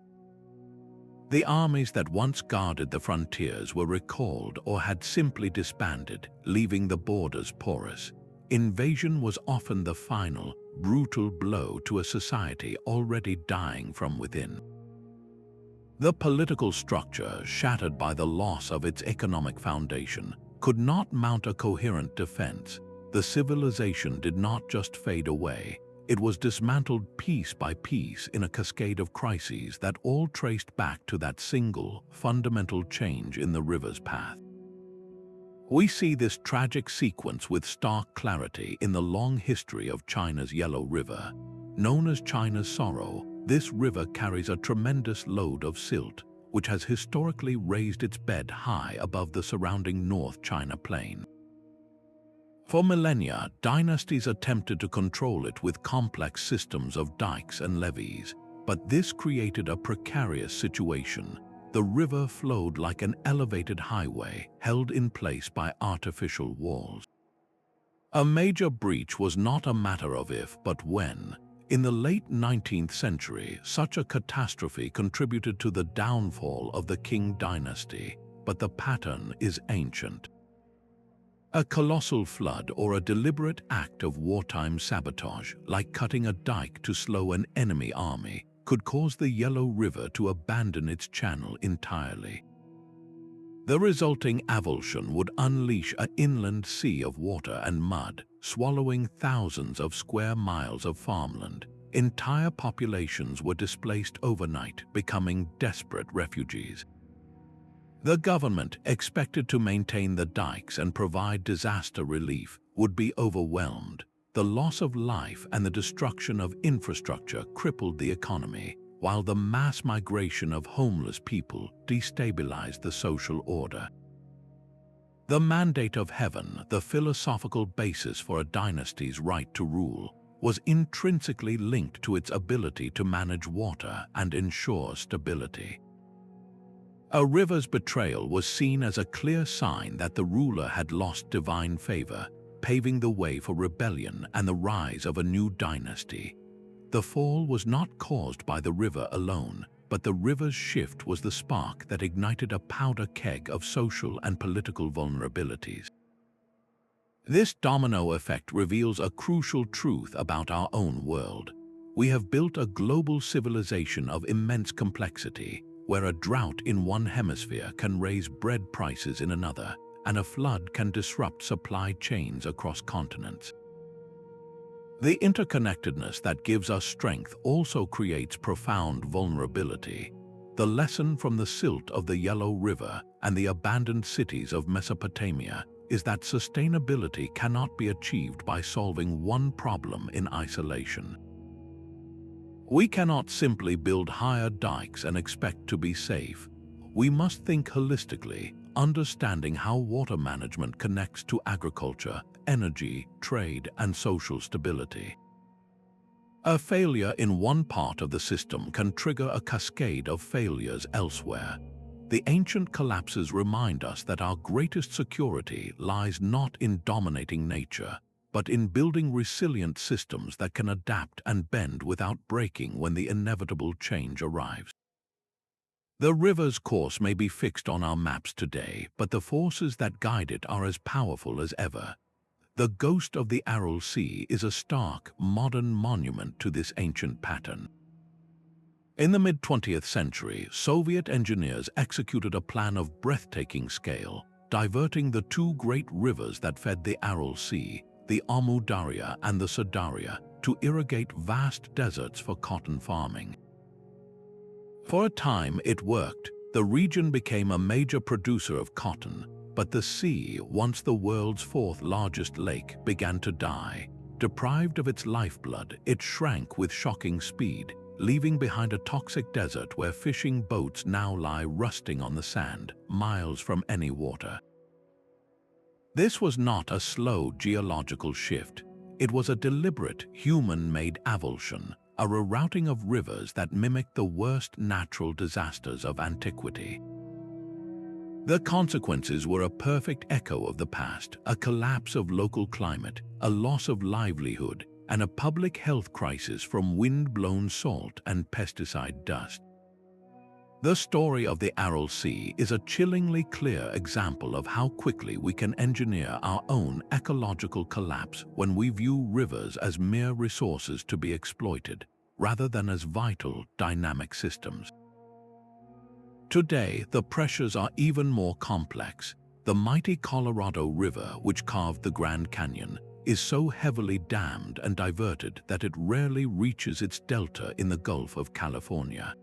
The armies that once guarded the frontiers were recalled or had simply disbanded, leaving the borders porous. Invasion was often the final, brutal blow to a society already dying from within. The political structure, shattered by the loss of its economic foundation, could not mount a coherent defense, the civilization did not just fade away, it was dismantled piece by piece in a cascade of crises that all traced back to that single, fundamental change in the river's path. We see this tragic sequence with stark clarity in the long history of China's Yellow River. Known as China's Sorrow, this river carries a tremendous load of silt, which has historically raised its bed high above the surrounding North China Plain. For millennia, dynasties attempted to control it with complex systems of dikes and levees, but this created a precarious situation. The river flowed like an elevated highway held in place by artificial walls. A major breach was not a matter of if, but when. In the late 19th century, such a catastrophe contributed to the downfall of the Qing dynasty, but the pattern is ancient. A colossal flood or a deliberate act of wartime sabotage, like cutting a dike to slow an enemy army, could cause the Yellow River to abandon its channel entirely. The resulting avulsion would unleash an inland sea of water and mud, swallowing thousands of square miles of farmland. Entire populations were displaced overnight, becoming desperate refugees. The government, expected to maintain the dikes and provide disaster relief, would be overwhelmed. The loss of life and the destruction of infrastructure crippled the economy, while the mass migration of homeless people destabilized the social order. The mandate of heaven, the philosophical basis for a dynasty's right to rule, was intrinsically linked to its ability to manage water and ensure stability. A river's betrayal was seen as a clear sign that the ruler had lost divine favor, paving the way for rebellion and the rise of a new dynasty. The fall was not caused by the river alone, but the river's shift was the spark that ignited a powder keg of social and political vulnerabilities. This domino effect reveals a crucial truth about our own world. We have built a global civilization of immense complexity, where a drought in one hemisphere can raise bread prices in another, and a flood can disrupt supply chains across continents. The interconnectedness that gives us strength also creates profound vulnerability. The lesson from the silt of the Yellow River and the abandoned cities of Mesopotamia is that sustainability cannot be achieved by solving one problem in isolation. We cannot simply build higher dikes and expect to be safe. We must think holistically, understanding how water management connects to agriculture, energy, trade, and social stability. A failure in one part of the system can trigger a cascade of failures elsewhere. The ancient collapses remind us that our greatest security lies not in dominating nature, but in building resilient systems that can adapt and bend without breaking when the inevitable change arrives. The river's course may be fixed on our maps today, but the forces that guide it are as powerful as ever. The ghost of the Aral Sea is a stark, modern monument to this ancient pattern. In the mid-20th century, Soviet engineers executed a plan of breathtaking scale, diverting the two great rivers that fed the Aral Sea, the Amu Darya and the Sadarya, to irrigate vast deserts for cotton farming. For a time it worked. The region became a major producer of cotton, but the sea, once the world's fourth largest lake, began to die. Deprived of its lifeblood, it shrank with shocking speed, leaving behind a toxic desert where fishing boats now lie rusting on the sand, miles from any water. This was not a slow geological shift. It was a deliberate, human-made avulsion, a rerouting of rivers that mimicked the worst natural disasters of antiquity. The consequences were a perfect echo of the past, a collapse of local climate, a loss of livelihood, and a public health crisis from wind-blown salt and pesticide dust. The story of the Aral Sea is a chillingly clear example of how quickly we can engineer our own ecological collapse when we view rivers as mere resources to be exploited, rather than as vital, dynamic systems. Today, the pressures are even more complex. The mighty Colorado River, which carved the Grand Canyon, is so heavily dammed and diverted that it rarely reaches its delta in the Gulf of California.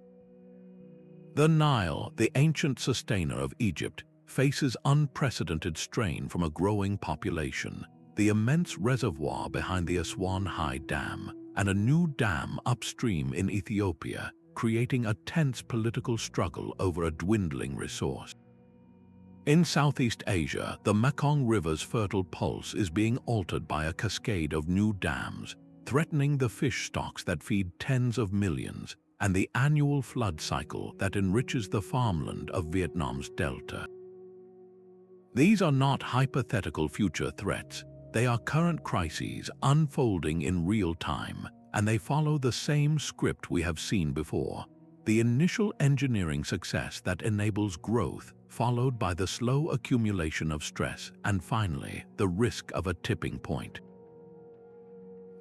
The Nile, the ancient sustainer of Egypt, faces unprecedented strain from a growing population, the immense reservoir behind the Aswan High Dam, and a new dam upstream in Ethiopia, creating a tense political struggle over a dwindling resource. In Southeast Asia, the Mekong River's fertile pulse is being altered by a cascade of new dams, threatening the fish stocks that feed tens of millions and the annual flood cycle that enriches the farmland of Vietnam's delta. These are not hypothetical future threats. They are current crises unfolding in real time, and they follow the same script we have seen before. The initial engineering success that enables growth, followed by the slow accumulation of stress, and finally, the risk of a tipping point.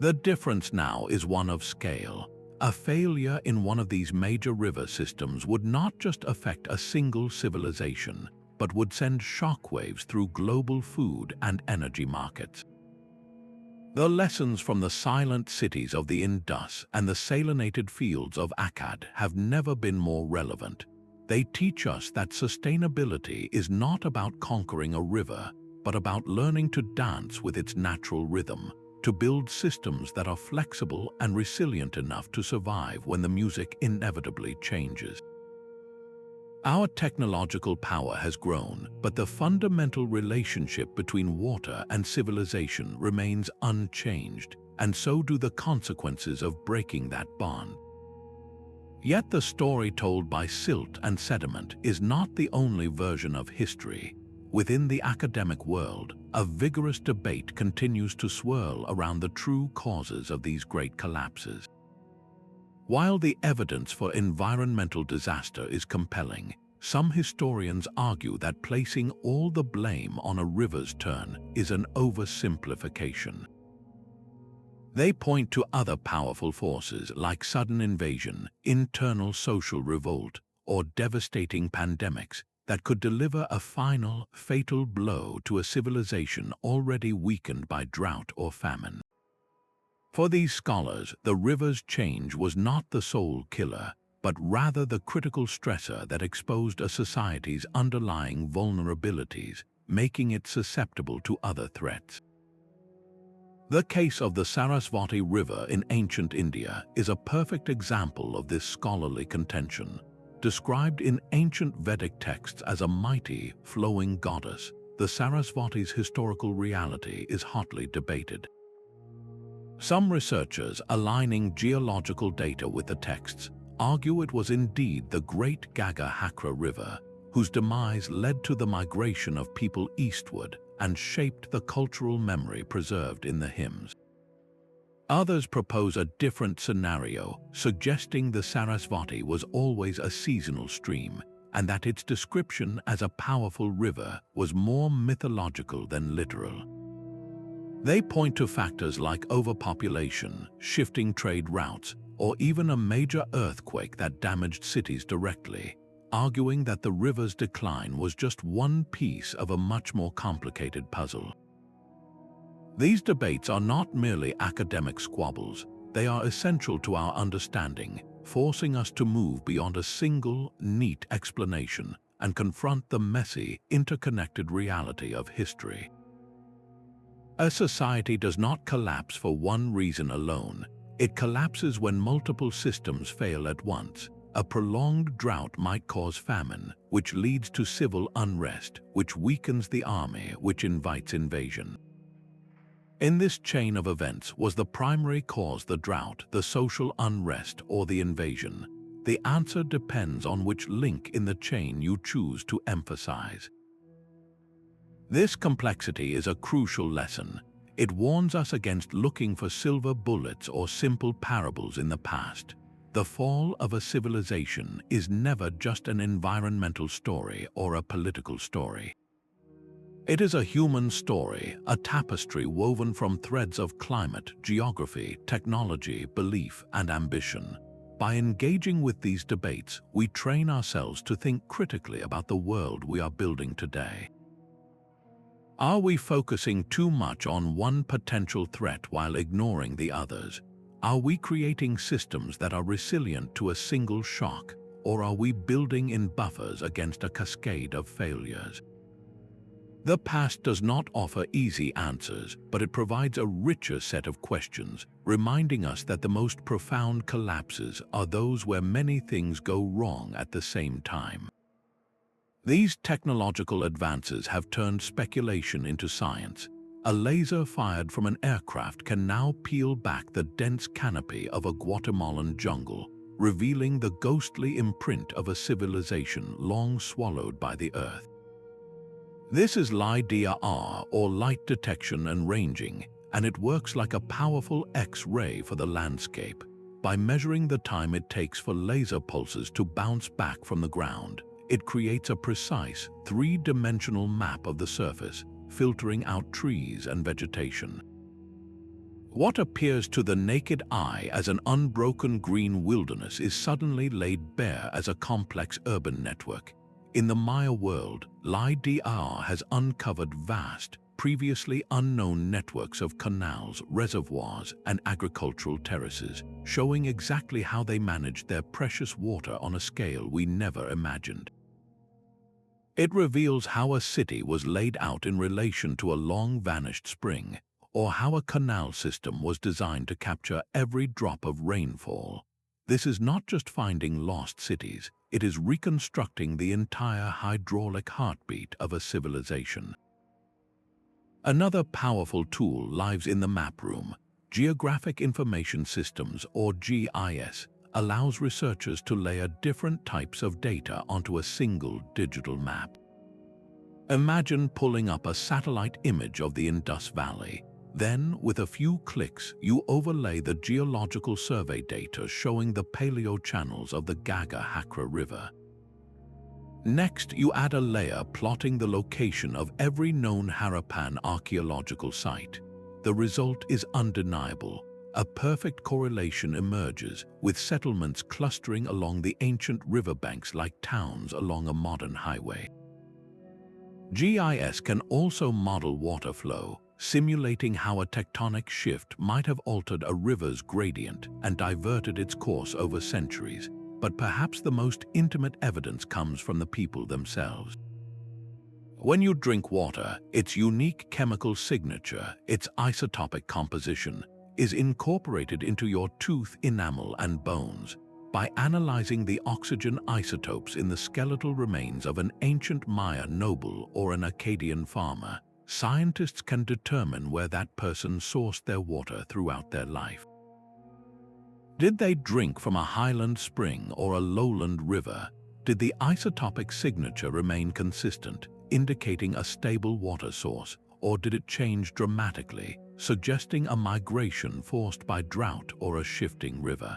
The difference now is one of scale. A failure in one of these major river systems would not just affect a single civilization, but would send shockwaves through global food and energy markets. The lessons from the silent cities of the Indus and the salinated fields of Akkad have never been more relevant. They teach us that sustainability is not about conquering a river, but about learning to dance with its natural rhythm, to build systems that are flexible and resilient enough to survive when the music inevitably changes. Our technological power has grown, but the fundamental relationship between water and civilization remains unchanged, and so do the consequences of breaking that bond. Yet the story told by silt and sediment is not the only version of history. Within the academic world, a vigorous debate continues to swirl around the true causes of these great collapses. While the evidence for environmental disaster is compelling, some historians argue that placing all the blame on a river's turn is an oversimplification. They point to other powerful forces like sudden invasion, internal social revolt, or devastating pandemics that could deliver a final, fatal blow to a civilization already weakened by drought or famine. For these scholars, the river's change was not the sole killer, but rather the critical stressor that exposed a society's underlying vulnerabilities, making it susceptible to other threats. The case of the Sarasvati River in ancient India is a perfect example of this scholarly contention. Described in ancient Vedic texts as a mighty, flowing goddess, the Sarasvati's historical reality is hotly debated. Some researchers, aligning geological data with the texts, argue it was indeed the great Gaga-Hakra River, whose demise led to the migration of people eastward and shaped the cultural memory preserved in the hymns. Others propose a different scenario, suggesting the Sarasvati was always a seasonal stream, and that its description as a powerful river was more mythological than literal. They point to factors like overpopulation, shifting trade routes, or even a major earthquake that damaged cities directly, arguing that the river's decline was just one piece of a much more complicated puzzle. These debates are not merely academic squabbles, they are essential to our understanding, forcing us to move beyond a single, neat explanation and confront the messy, interconnected reality of history. A society does not collapse for one reason alone. It collapses when multiple systems fail at once. A prolonged drought might cause famine, which leads to civil unrest, which weakens the army, which invites invasion. In this chain of events, was the primary cause the drought, the social unrest, or the invasion? The answer depends on which link in the chain you choose to emphasize. This complexity is a crucial lesson. It warns us against looking for silver bullets or simple parables in the past. The fall of a civilization is never just an environmental story or a political story. It is a human story, a tapestry woven from threads of climate, geography, technology, belief, and ambition. By engaging with these debates, we train ourselves to think critically about the world we are building today. Are we focusing too much on one potential threat while ignoring the others? Are we creating systems that are resilient to a single shock, or are we building in buffers against a cascade of failures? The past does not offer easy answers, but it provides a richer set of questions, reminding us that the most profound collapses are those where many things go wrong at the same time. These technological advances have turned speculation into science. A laser fired from an aircraft can now peel back the dense canopy of a Guatemalan jungle, revealing the ghostly imprint of a civilization long swallowed by the earth. This is LiDAR, or light detection and ranging, and it works like a powerful X-ray for the landscape. By measuring the time it takes for laser pulses to bounce back from the ground, it creates a precise, three-dimensional map of the surface, filtering out trees and vegetation. What appears to the naked eye as an unbroken green wilderness is suddenly laid bare as a complex urban network. In the Maya world, LiDAR has uncovered vast, previously unknown networks of canals, reservoirs, and agricultural terraces, showing exactly how they managed their precious water on a scale we never imagined. It reveals how a city was laid out in relation to a long-vanished spring, or how a canal system was designed to capture every drop of rainfall. This is not just finding lost cities, it is reconstructing the entire hydraulic heartbeat of a civilization. Another powerful tool lies in the map room. Geographic Information Systems, or GIS, allows researchers to layer different types of data onto a single digital map. Imagine pulling up a satellite image of the Indus Valley. Then, with a few clicks, you overlay the geological survey data showing the Paleo channels of the Gaga-Hakra River. Next, you add a layer plotting the location of every known Harappan archaeological site. The result is undeniable. A perfect correlation emerges, with settlements clustering along the ancient riverbanks like towns along a modern highway. GIS can also model water flow, simulating how a tectonic shift might have altered a river's gradient and diverted its course over centuries. But perhaps the most intimate evidence comes from the people themselves. When you drink water, its unique chemical signature, its isotopic composition, is incorporated into your tooth enamel and bones. By analyzing the oxygen isotopes in the skeletal remains of an ancient Maya noble or an Akkadian farmer, scientists can determine where that person sourced their water throughout their life. Did they drink from a highland spring or a lowland river? Did the isotopic signature remain consistent, indicating a stable water source, or did it change dramatically, suggesting a migration forced by drought or a shifting river?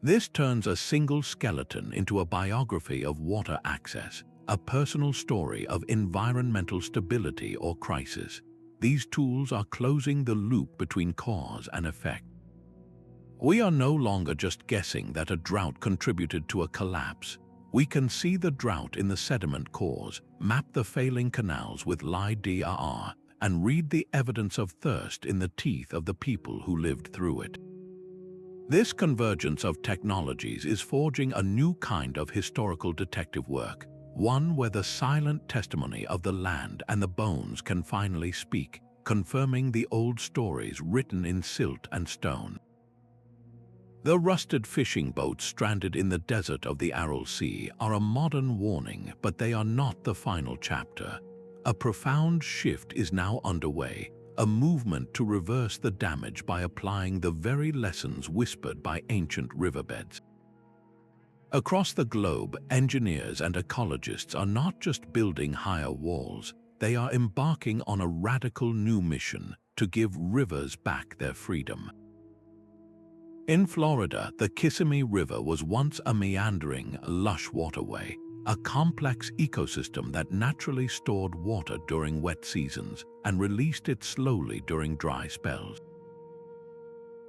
This turns a single skeleton into a biography of water access, a personal story of environmental stability or crisis. These tools are closing the loop between cause and effect. We are no longer just guessing that a drought contributed to a collapse. We can see the drought in the sediment cores, map the failing canals with LiDAR, and read the evidence of thirst in the teeth of the people who lived through it. This convergence of technologies is forging a new kind of historical detective work, one where the silent testimony of the land and the bones can finally speak, confirming the old stories written in silt and stone. The rusted fishing boats stranded in the desert of the Aral Sea are a modern warning, but they are not the final chapter. A profound shift is now underway, a movement to reverse the damage by applying the very lessons whispered by ancient riverbeds. Across the globe, engineers and ecologists are not just building higher walls, they are embarking on a radical new mission to give rivers back their freedom. In Florida, the Kissimmee River was once a meandering, lush waterway, a complex ecosystem that naturally stored water during wet seasons and released it slowly during dry spells.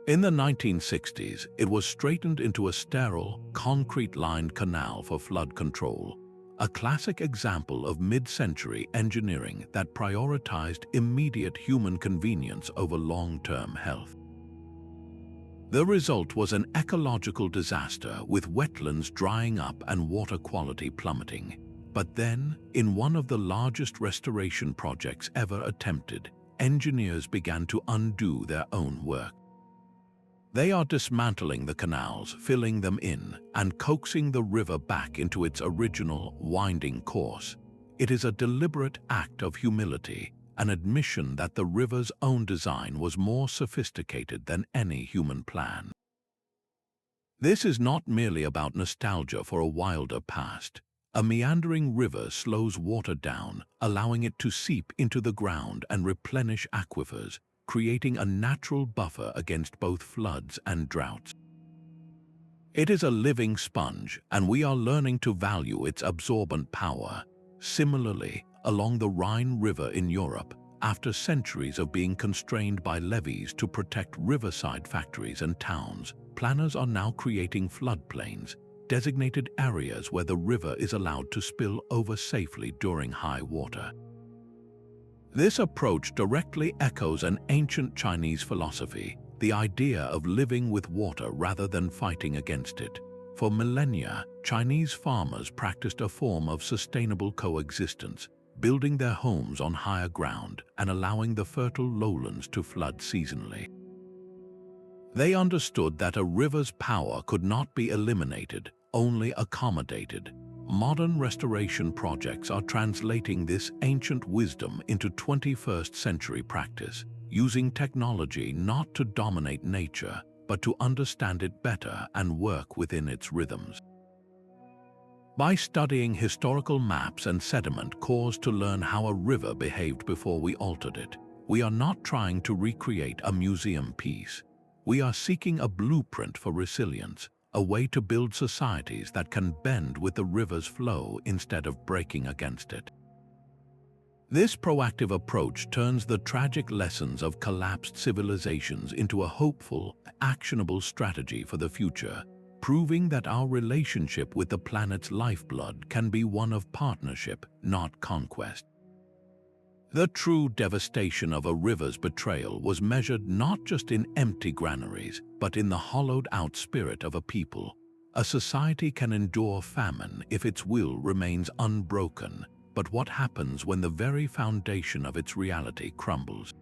In the 1960s, it was straightened into a sterile, concrete-lined canal for flood control. a classic example of mid-century engineering that prioritized immediate human convenience over long-term health. The result was an ecological disaster with wetlands drying up and water quality plummeting. But then, in one of the largest restoration projects ever attempted, engineers began to undo their own work. They are dismantling the canals, filling them in, and coaxing the river back into its original, winding course. It is a deliberate act of humility, an admission that the river's own design was more sophisticated than any human plan. This is not merely about nostalgia for a wilder past. A meandering river slows water down, allowing it to seep into the ground and replenish aquifers, creating a natural buffer against both floods and droughts. It is a living sponge, and we are learning to value its absorbent power. Similarly, along the Rhine River in Europe, after centuries of being constrained by levees to protect riverside factories and towns, planners are now creating floodplains, designated areas where the river is allowed to spill over safely during high water. This approach directly echoes an ancient Chinese philosophy, the idea of living with water rather than fighting against it. For millennia, Chinese farmers practiced a form of sustainable coexistence, building their homes on higher ground and allowing the fertile lowlands to flood seasonally. They understood that a river's power could not be eliminated, only accommodated. Modern restoration projects are translating this ancient wisdom into 21st century practice, using technology not to dominate nature, but to understand it better and work within its rhythms. By studying historical maps and sediment cores to learn how a river behaved before we altered it, we are not trying to recreate a museum piece. We are seeking a blueprint for resilience, a way to build societies that can bend with the river's flow instead of breaking against it. This proactive approach turns the tragic lessons of collapsed civilizations into a hopeful, actionable strategy for the future, proving that our relationship with the planet's lifeblood can be one of partnership, not conquest. The true devastation of a river's betrayal was measured not just in empty granaries, but in the hollowed-out spirit of a people. A society can endure famine if its will remains unbroken, but what happens when the very foundation of its reality crumbles?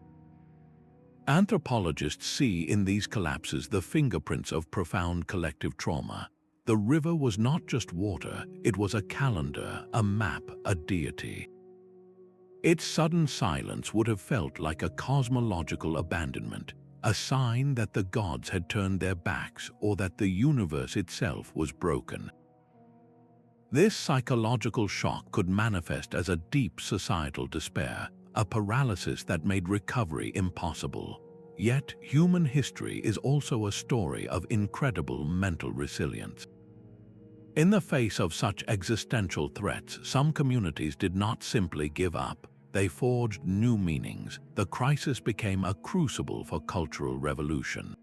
Anthropologists see in these collapses the fingerprints of profound collective trauma. The river was not just water, it was a calendar, a map, a deity. Its sudden silence would have felt like a cosmological abandonment, a sign that the gods had turned their backs or that the universe itself was broken. This psychological shock could manifest as a deep societal despair, a paralysis that made recovery impossible. Yet, human history is also a story of incredible mental resilience. In the face of such existential threats, some communities did not simply give up. They forged new meanings. The crisis became a crucible for cultural revolution.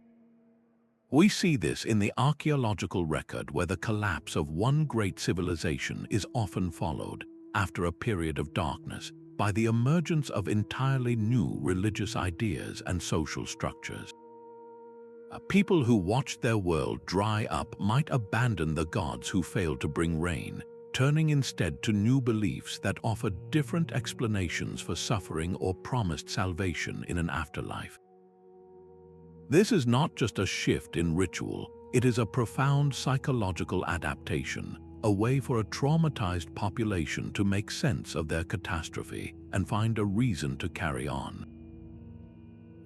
We see this in the archaeological record where the collapse of one great civilization is often followed, after a period of darkness, by the emergence of entirely new religious ideas and social structures. People who watched their world dry up might abandon the gods who failed to bring rain, turning instead to new beliefs that offered different explanations for suffering or promised salvation in an afterlife. This is not just a shift in ritual, it is a profound psychological adaptation, a way for a traumatized population to make sense of their catastrophe and find a reason to carry on.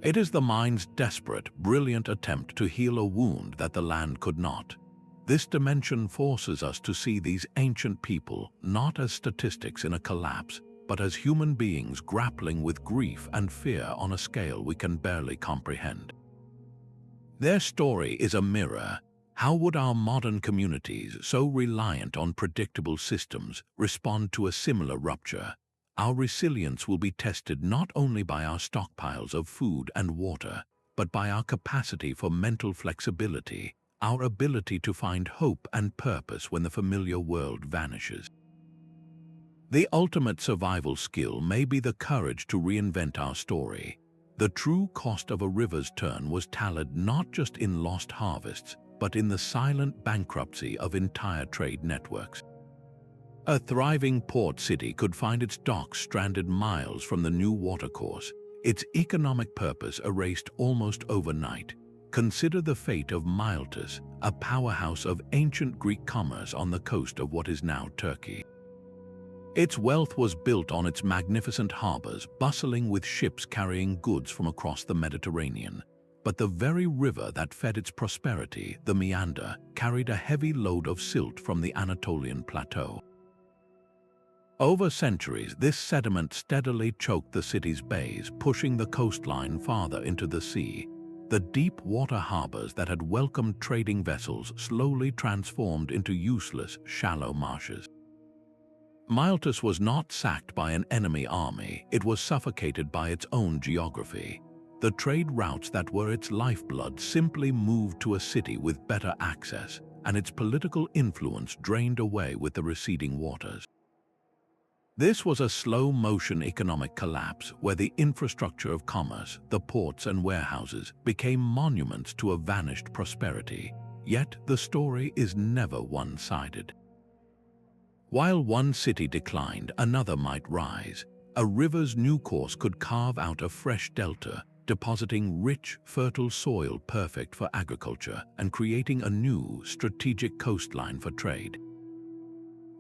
It is the mind's desperate, brilliant attempt to heal a wound that the land could not. This dimension forces us to see these ancient people not as statistics in a collapse, but as human beings grappling with grief and fear on a scale we can barely comprehend. Their story is a mirror. How would our modern communities, so reliant on predictable systems, respond to a similar rupture? Our resilience will be tested not only by our stockpiles of food and water, but by our capacity for mental flexibility, our ability to find hope and purpose when the familiar world vanishes. The ultimate survival skill may be the courage to reinvent our story. The true cost of a river's turn was tallied not just in lost harvests, but in the silent bankruptcy of entire trade networks. A thriving port city could find its docks stranded miles from the new watercourse, its economic purpose erased almost overnight. Consider the fate of Miletus, a powerhouse of ancient Greek commerce on the coast of what is now Turkey. Its wealth was built on its magnificent harbors, bustling with ships carrying goods from across the Mediterranean. But the very river that fed its prosperity, the Meander, carried a heavy load of silt from the Anatolian plateau. Over centuries, this sediment steadily choked the city's bays, pushing the coastline farther into the sea. The deep water harbors that had welcomed trading vessels slowly transformed into useless, shallow marshes. Miletus was not sacked by an enemy army, it was suffocated by its own geography. The trade routes that were its lifeblood simply moved to a city with better access, and its political influence drained away with the receding waters. This was a slow-motion economic collapse where the infrastructure of commerce, the ports and warehouses, became monuments to a vanished prosperity. Yet the story is never one-sided. While one city declined, another might rise. A river's new course could carve out a fresh delta, depositing rich, fertile soil perfect for agriculture and creating a new, strategic coastline for trade.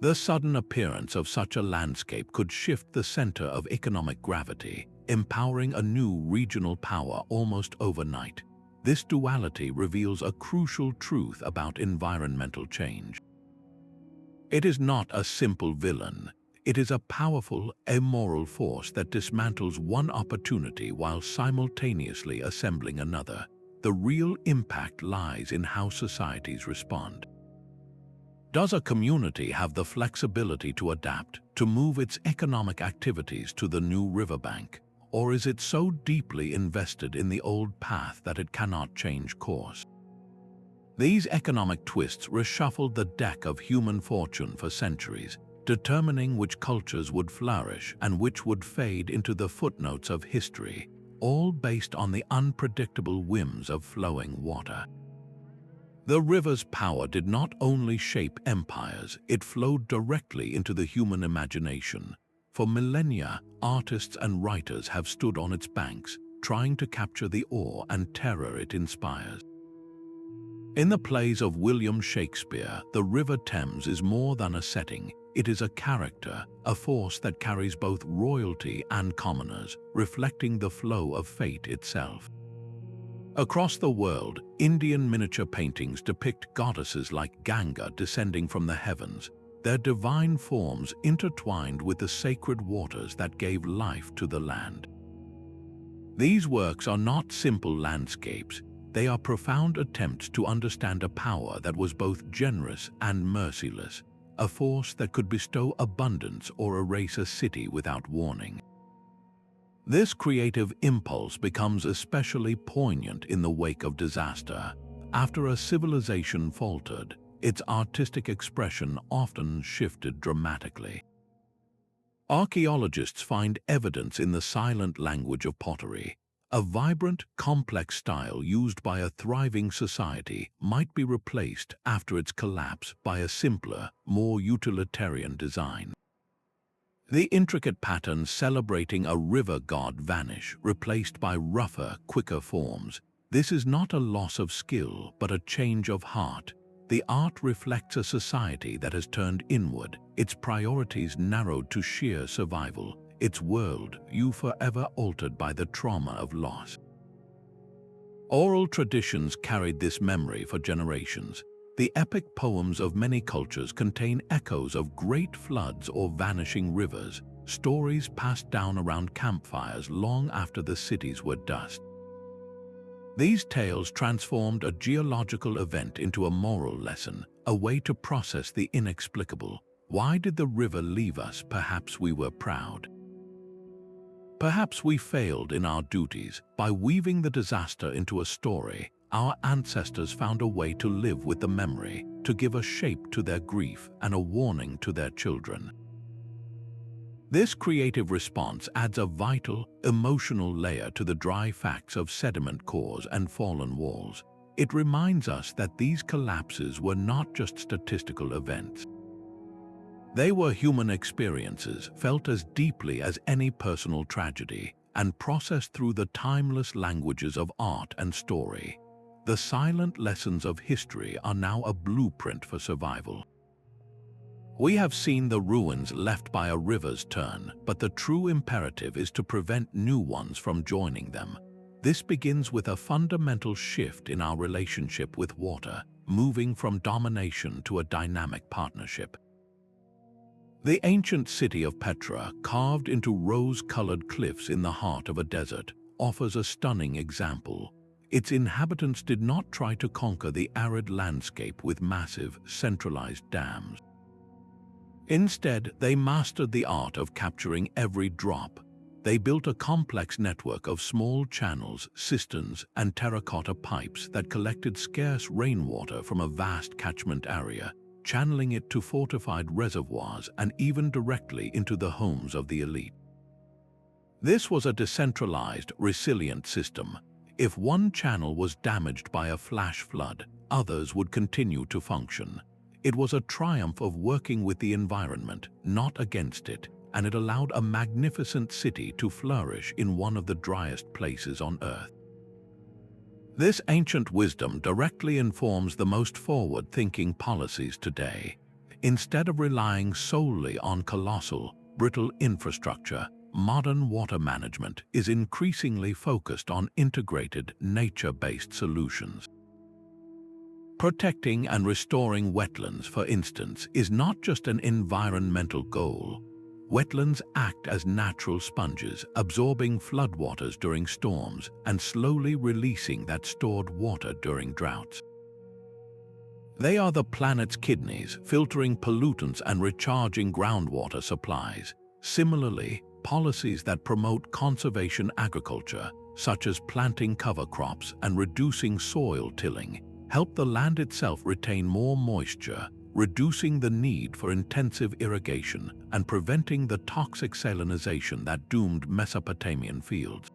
The sudden appearance of such a landscape could shift the center of economic gravity, empowering a new regional power almost overnight. This duality reveals a crucial truth about environmental change. It is not a simple villain. It is a powerful, amoral force that dismantles one opportunity while simultaneously assembling another. The real impact lies in how societies respond. Does a community have the flexibility to adapt, to move its economic activities to the new riverbank? Or is it so deeply invested in the old path that it cannot change course? These economic twists reshuffled the deck of human fortune for centuries, determining which cultures would flourish and which would fade into the footnotes of history, all based on the unpredictable whims of flowing water. The river's power did not only shape empires, it flowed directly into the human imagination. For millennia, artists and writers have stood on its banks, trying to capture the awe and terror it inspires. In the plays of William Shakespeare, the River Thames is more than a setting. It is a character, a force that carries both royalty and commoners, reflecting the flow of fate itself. Across the world, Indian miniature paintings depict goddesses like Ganga descending from the heavens, their divine forms intertwined with the sacred waters that gave life to the land. These works are not simple landscapes, they are profound attempts to understand a power that was both generous and merciless, a force that could bestow abundance or erase a city without warning. This creative impulse becomes especially poignant in the wake of disaster. After a civilization faltered, its artistic expression often shifted dramatically. Archaeologists find evidence in the silent language of pottery. A vibrant, complex style used by a thriving society might be replaced after its collapse by a simpler, more utilitarian design. The intricate patterns celebrating a river god vanish, replaced by rougher, quicker forms. This is not a loss of skill, but a change of heart. The art reflects a society that has turned inward, its priorities narrowed to sheer survival, its worldview forever altered by the trauma of loss. Oral traditions carried this memory for generations. The epic poems of many cultures contain echoes of great floods or vanishing rivers, stories passed down around campfires long after the cities were dust. These tales transformed a geological event into a moral lesson, a way to process the inexplicable. Why did the river leave us? Perhaps we were proud. Perhaps we failed in our duties. By weaving the disaster into a story, our ancestors found a way to live with the memory, to give a shape to their grief and a warning to their children. This creative response adds a vital, emotional layer to the dry facts of sediment cores and fallen walls. It reminds us that these collapses were not just statistical events. They were human experiences felt as deeply as any personal tragedy and processed through the timeless languages of art and story. The silent lessons of history are now a blueprint for survival. We have seen the ruins left by a river's turn, but the true imperative is to prevent new ones from joining them. This begins with a fundamental shift in our relationship with water, moving from domination to a dynamic partnership. The ancient city of Petra, carved into rose-colored cliffs in the heart of a desert, offers a stunning example. Its inhabitants did not try to conquer the arid landscape with massive, centralized dams. Instead, they mastered the art of capturing every drop. They built a complex network of small channels, cisterns, and terracotta pipes that collected scarce rainwater from a vast catchment area, channeling it to fortified reservoirs and even directly into the homes of the elite. This was a decentralized, resilient system. If one channel was damaged by a flash flood, others would continue to function. It was a triumph of working with the environment, not against it, and it allowed a magnificent city to flourish in one of the driest places on Earth. This ancient wisdom directly informs the most forward-thinking policies today. Instead of relying solely on colossal, brittle infrastructure, modern water management is increasingly focused on integrated, nature-based solutions. Protecting and restoring wetlands, for instance, is not just an environmental goal. Wetlands act as natural sponges, absorbing floodwaters during storms and slowly releasing that stored water during droughts. They are the planet's kidneys, filtering pollutants and recharging groundwater supplies. Similarly, policies that promote conservation agriculture, such as planting cover crops and reducing soil tilling, help the land itself retain more moisture, reducing the need for intensive irrigation and preventing the toxic salinization that doomed Mesopotamian fields.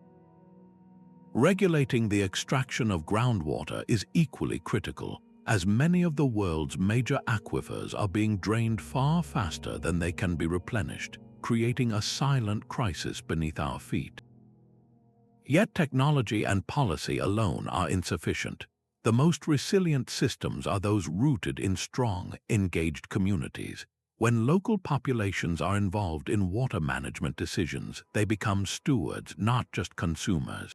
Regulating the extraction of groundwater is equally critical, as many of the world's major aquifers are being drained far faster than they can be replenished, creating a silent crisis beneath our feet. Yet technology and policy alone are insufficient. The most resilient systems are those rooted in strong, engaged communities. When local populations are involved in water management decisions, they become stewards, not just consumers.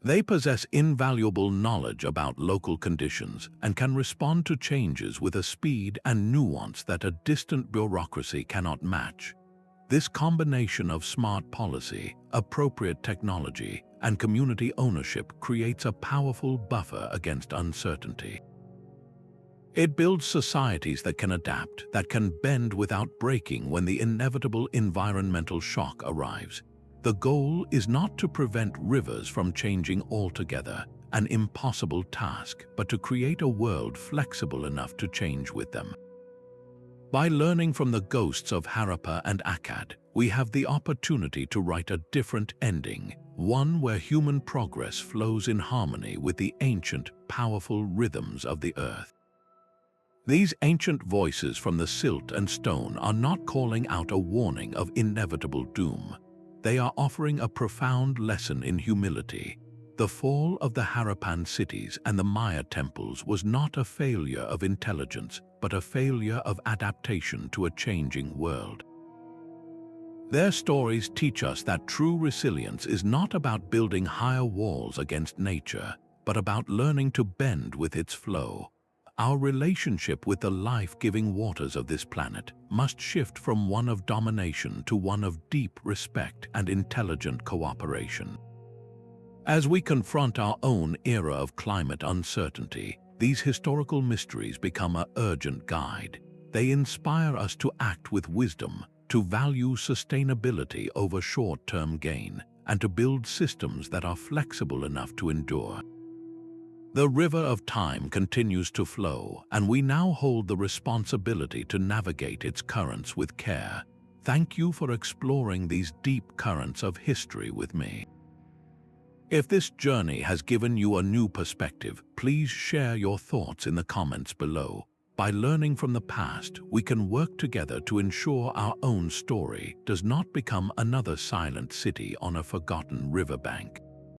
They possess invaluable knowledge about local conditions and can respond to changes with a speed and nuance that a distant bureaucracy cannot match. This combination of smart policy, appropriate technology, and community ownership creates a powerful buffer against uncertainty. It builds societies that can adapt, that can bend without breaking when the inevitable environmental shock arrives. The goal is not to prevent rivers from changing altogether, an impossible task, but to create a world flexible enough to change with them. By learning from the ghosts of Harappa and Akkad, we have the opportunity to write a different ending, one where human progress flows in harmony with the ancient, powerful rhythms of the earth. These ancient voices from the silt and stone are not calling out a warning of inevitable doom. They are offering a profound lesson in humility. The fall of the Harappan cities and the Maya temples was not a failure of intelligence, but a failure of adaptation to a changing world. Their stories teach us that true resilience is not about building higher walls against nature, but about learning to bend with its flow. Our relationship with the life-giving waters of this planet must shift from one of domination to one of deep respect and intelligent cooperation. As we confront our own era of climate uncertainty, these historical mysteries become an urgent guide. They inspire us to act with wisdom, to value sustainability over short-term gain, and to build systems that are flexible enough to endure. The river of time continues to flow, and we now hold the responsibility to navigate its currents with care. Thank you for exploring these deep currents of history with me. If this journey has given you a new perspective, please share your thoughts in the comments below. By learning from the past, we can work together to ensure our own story does not become another silent city on a forgotten riverbank.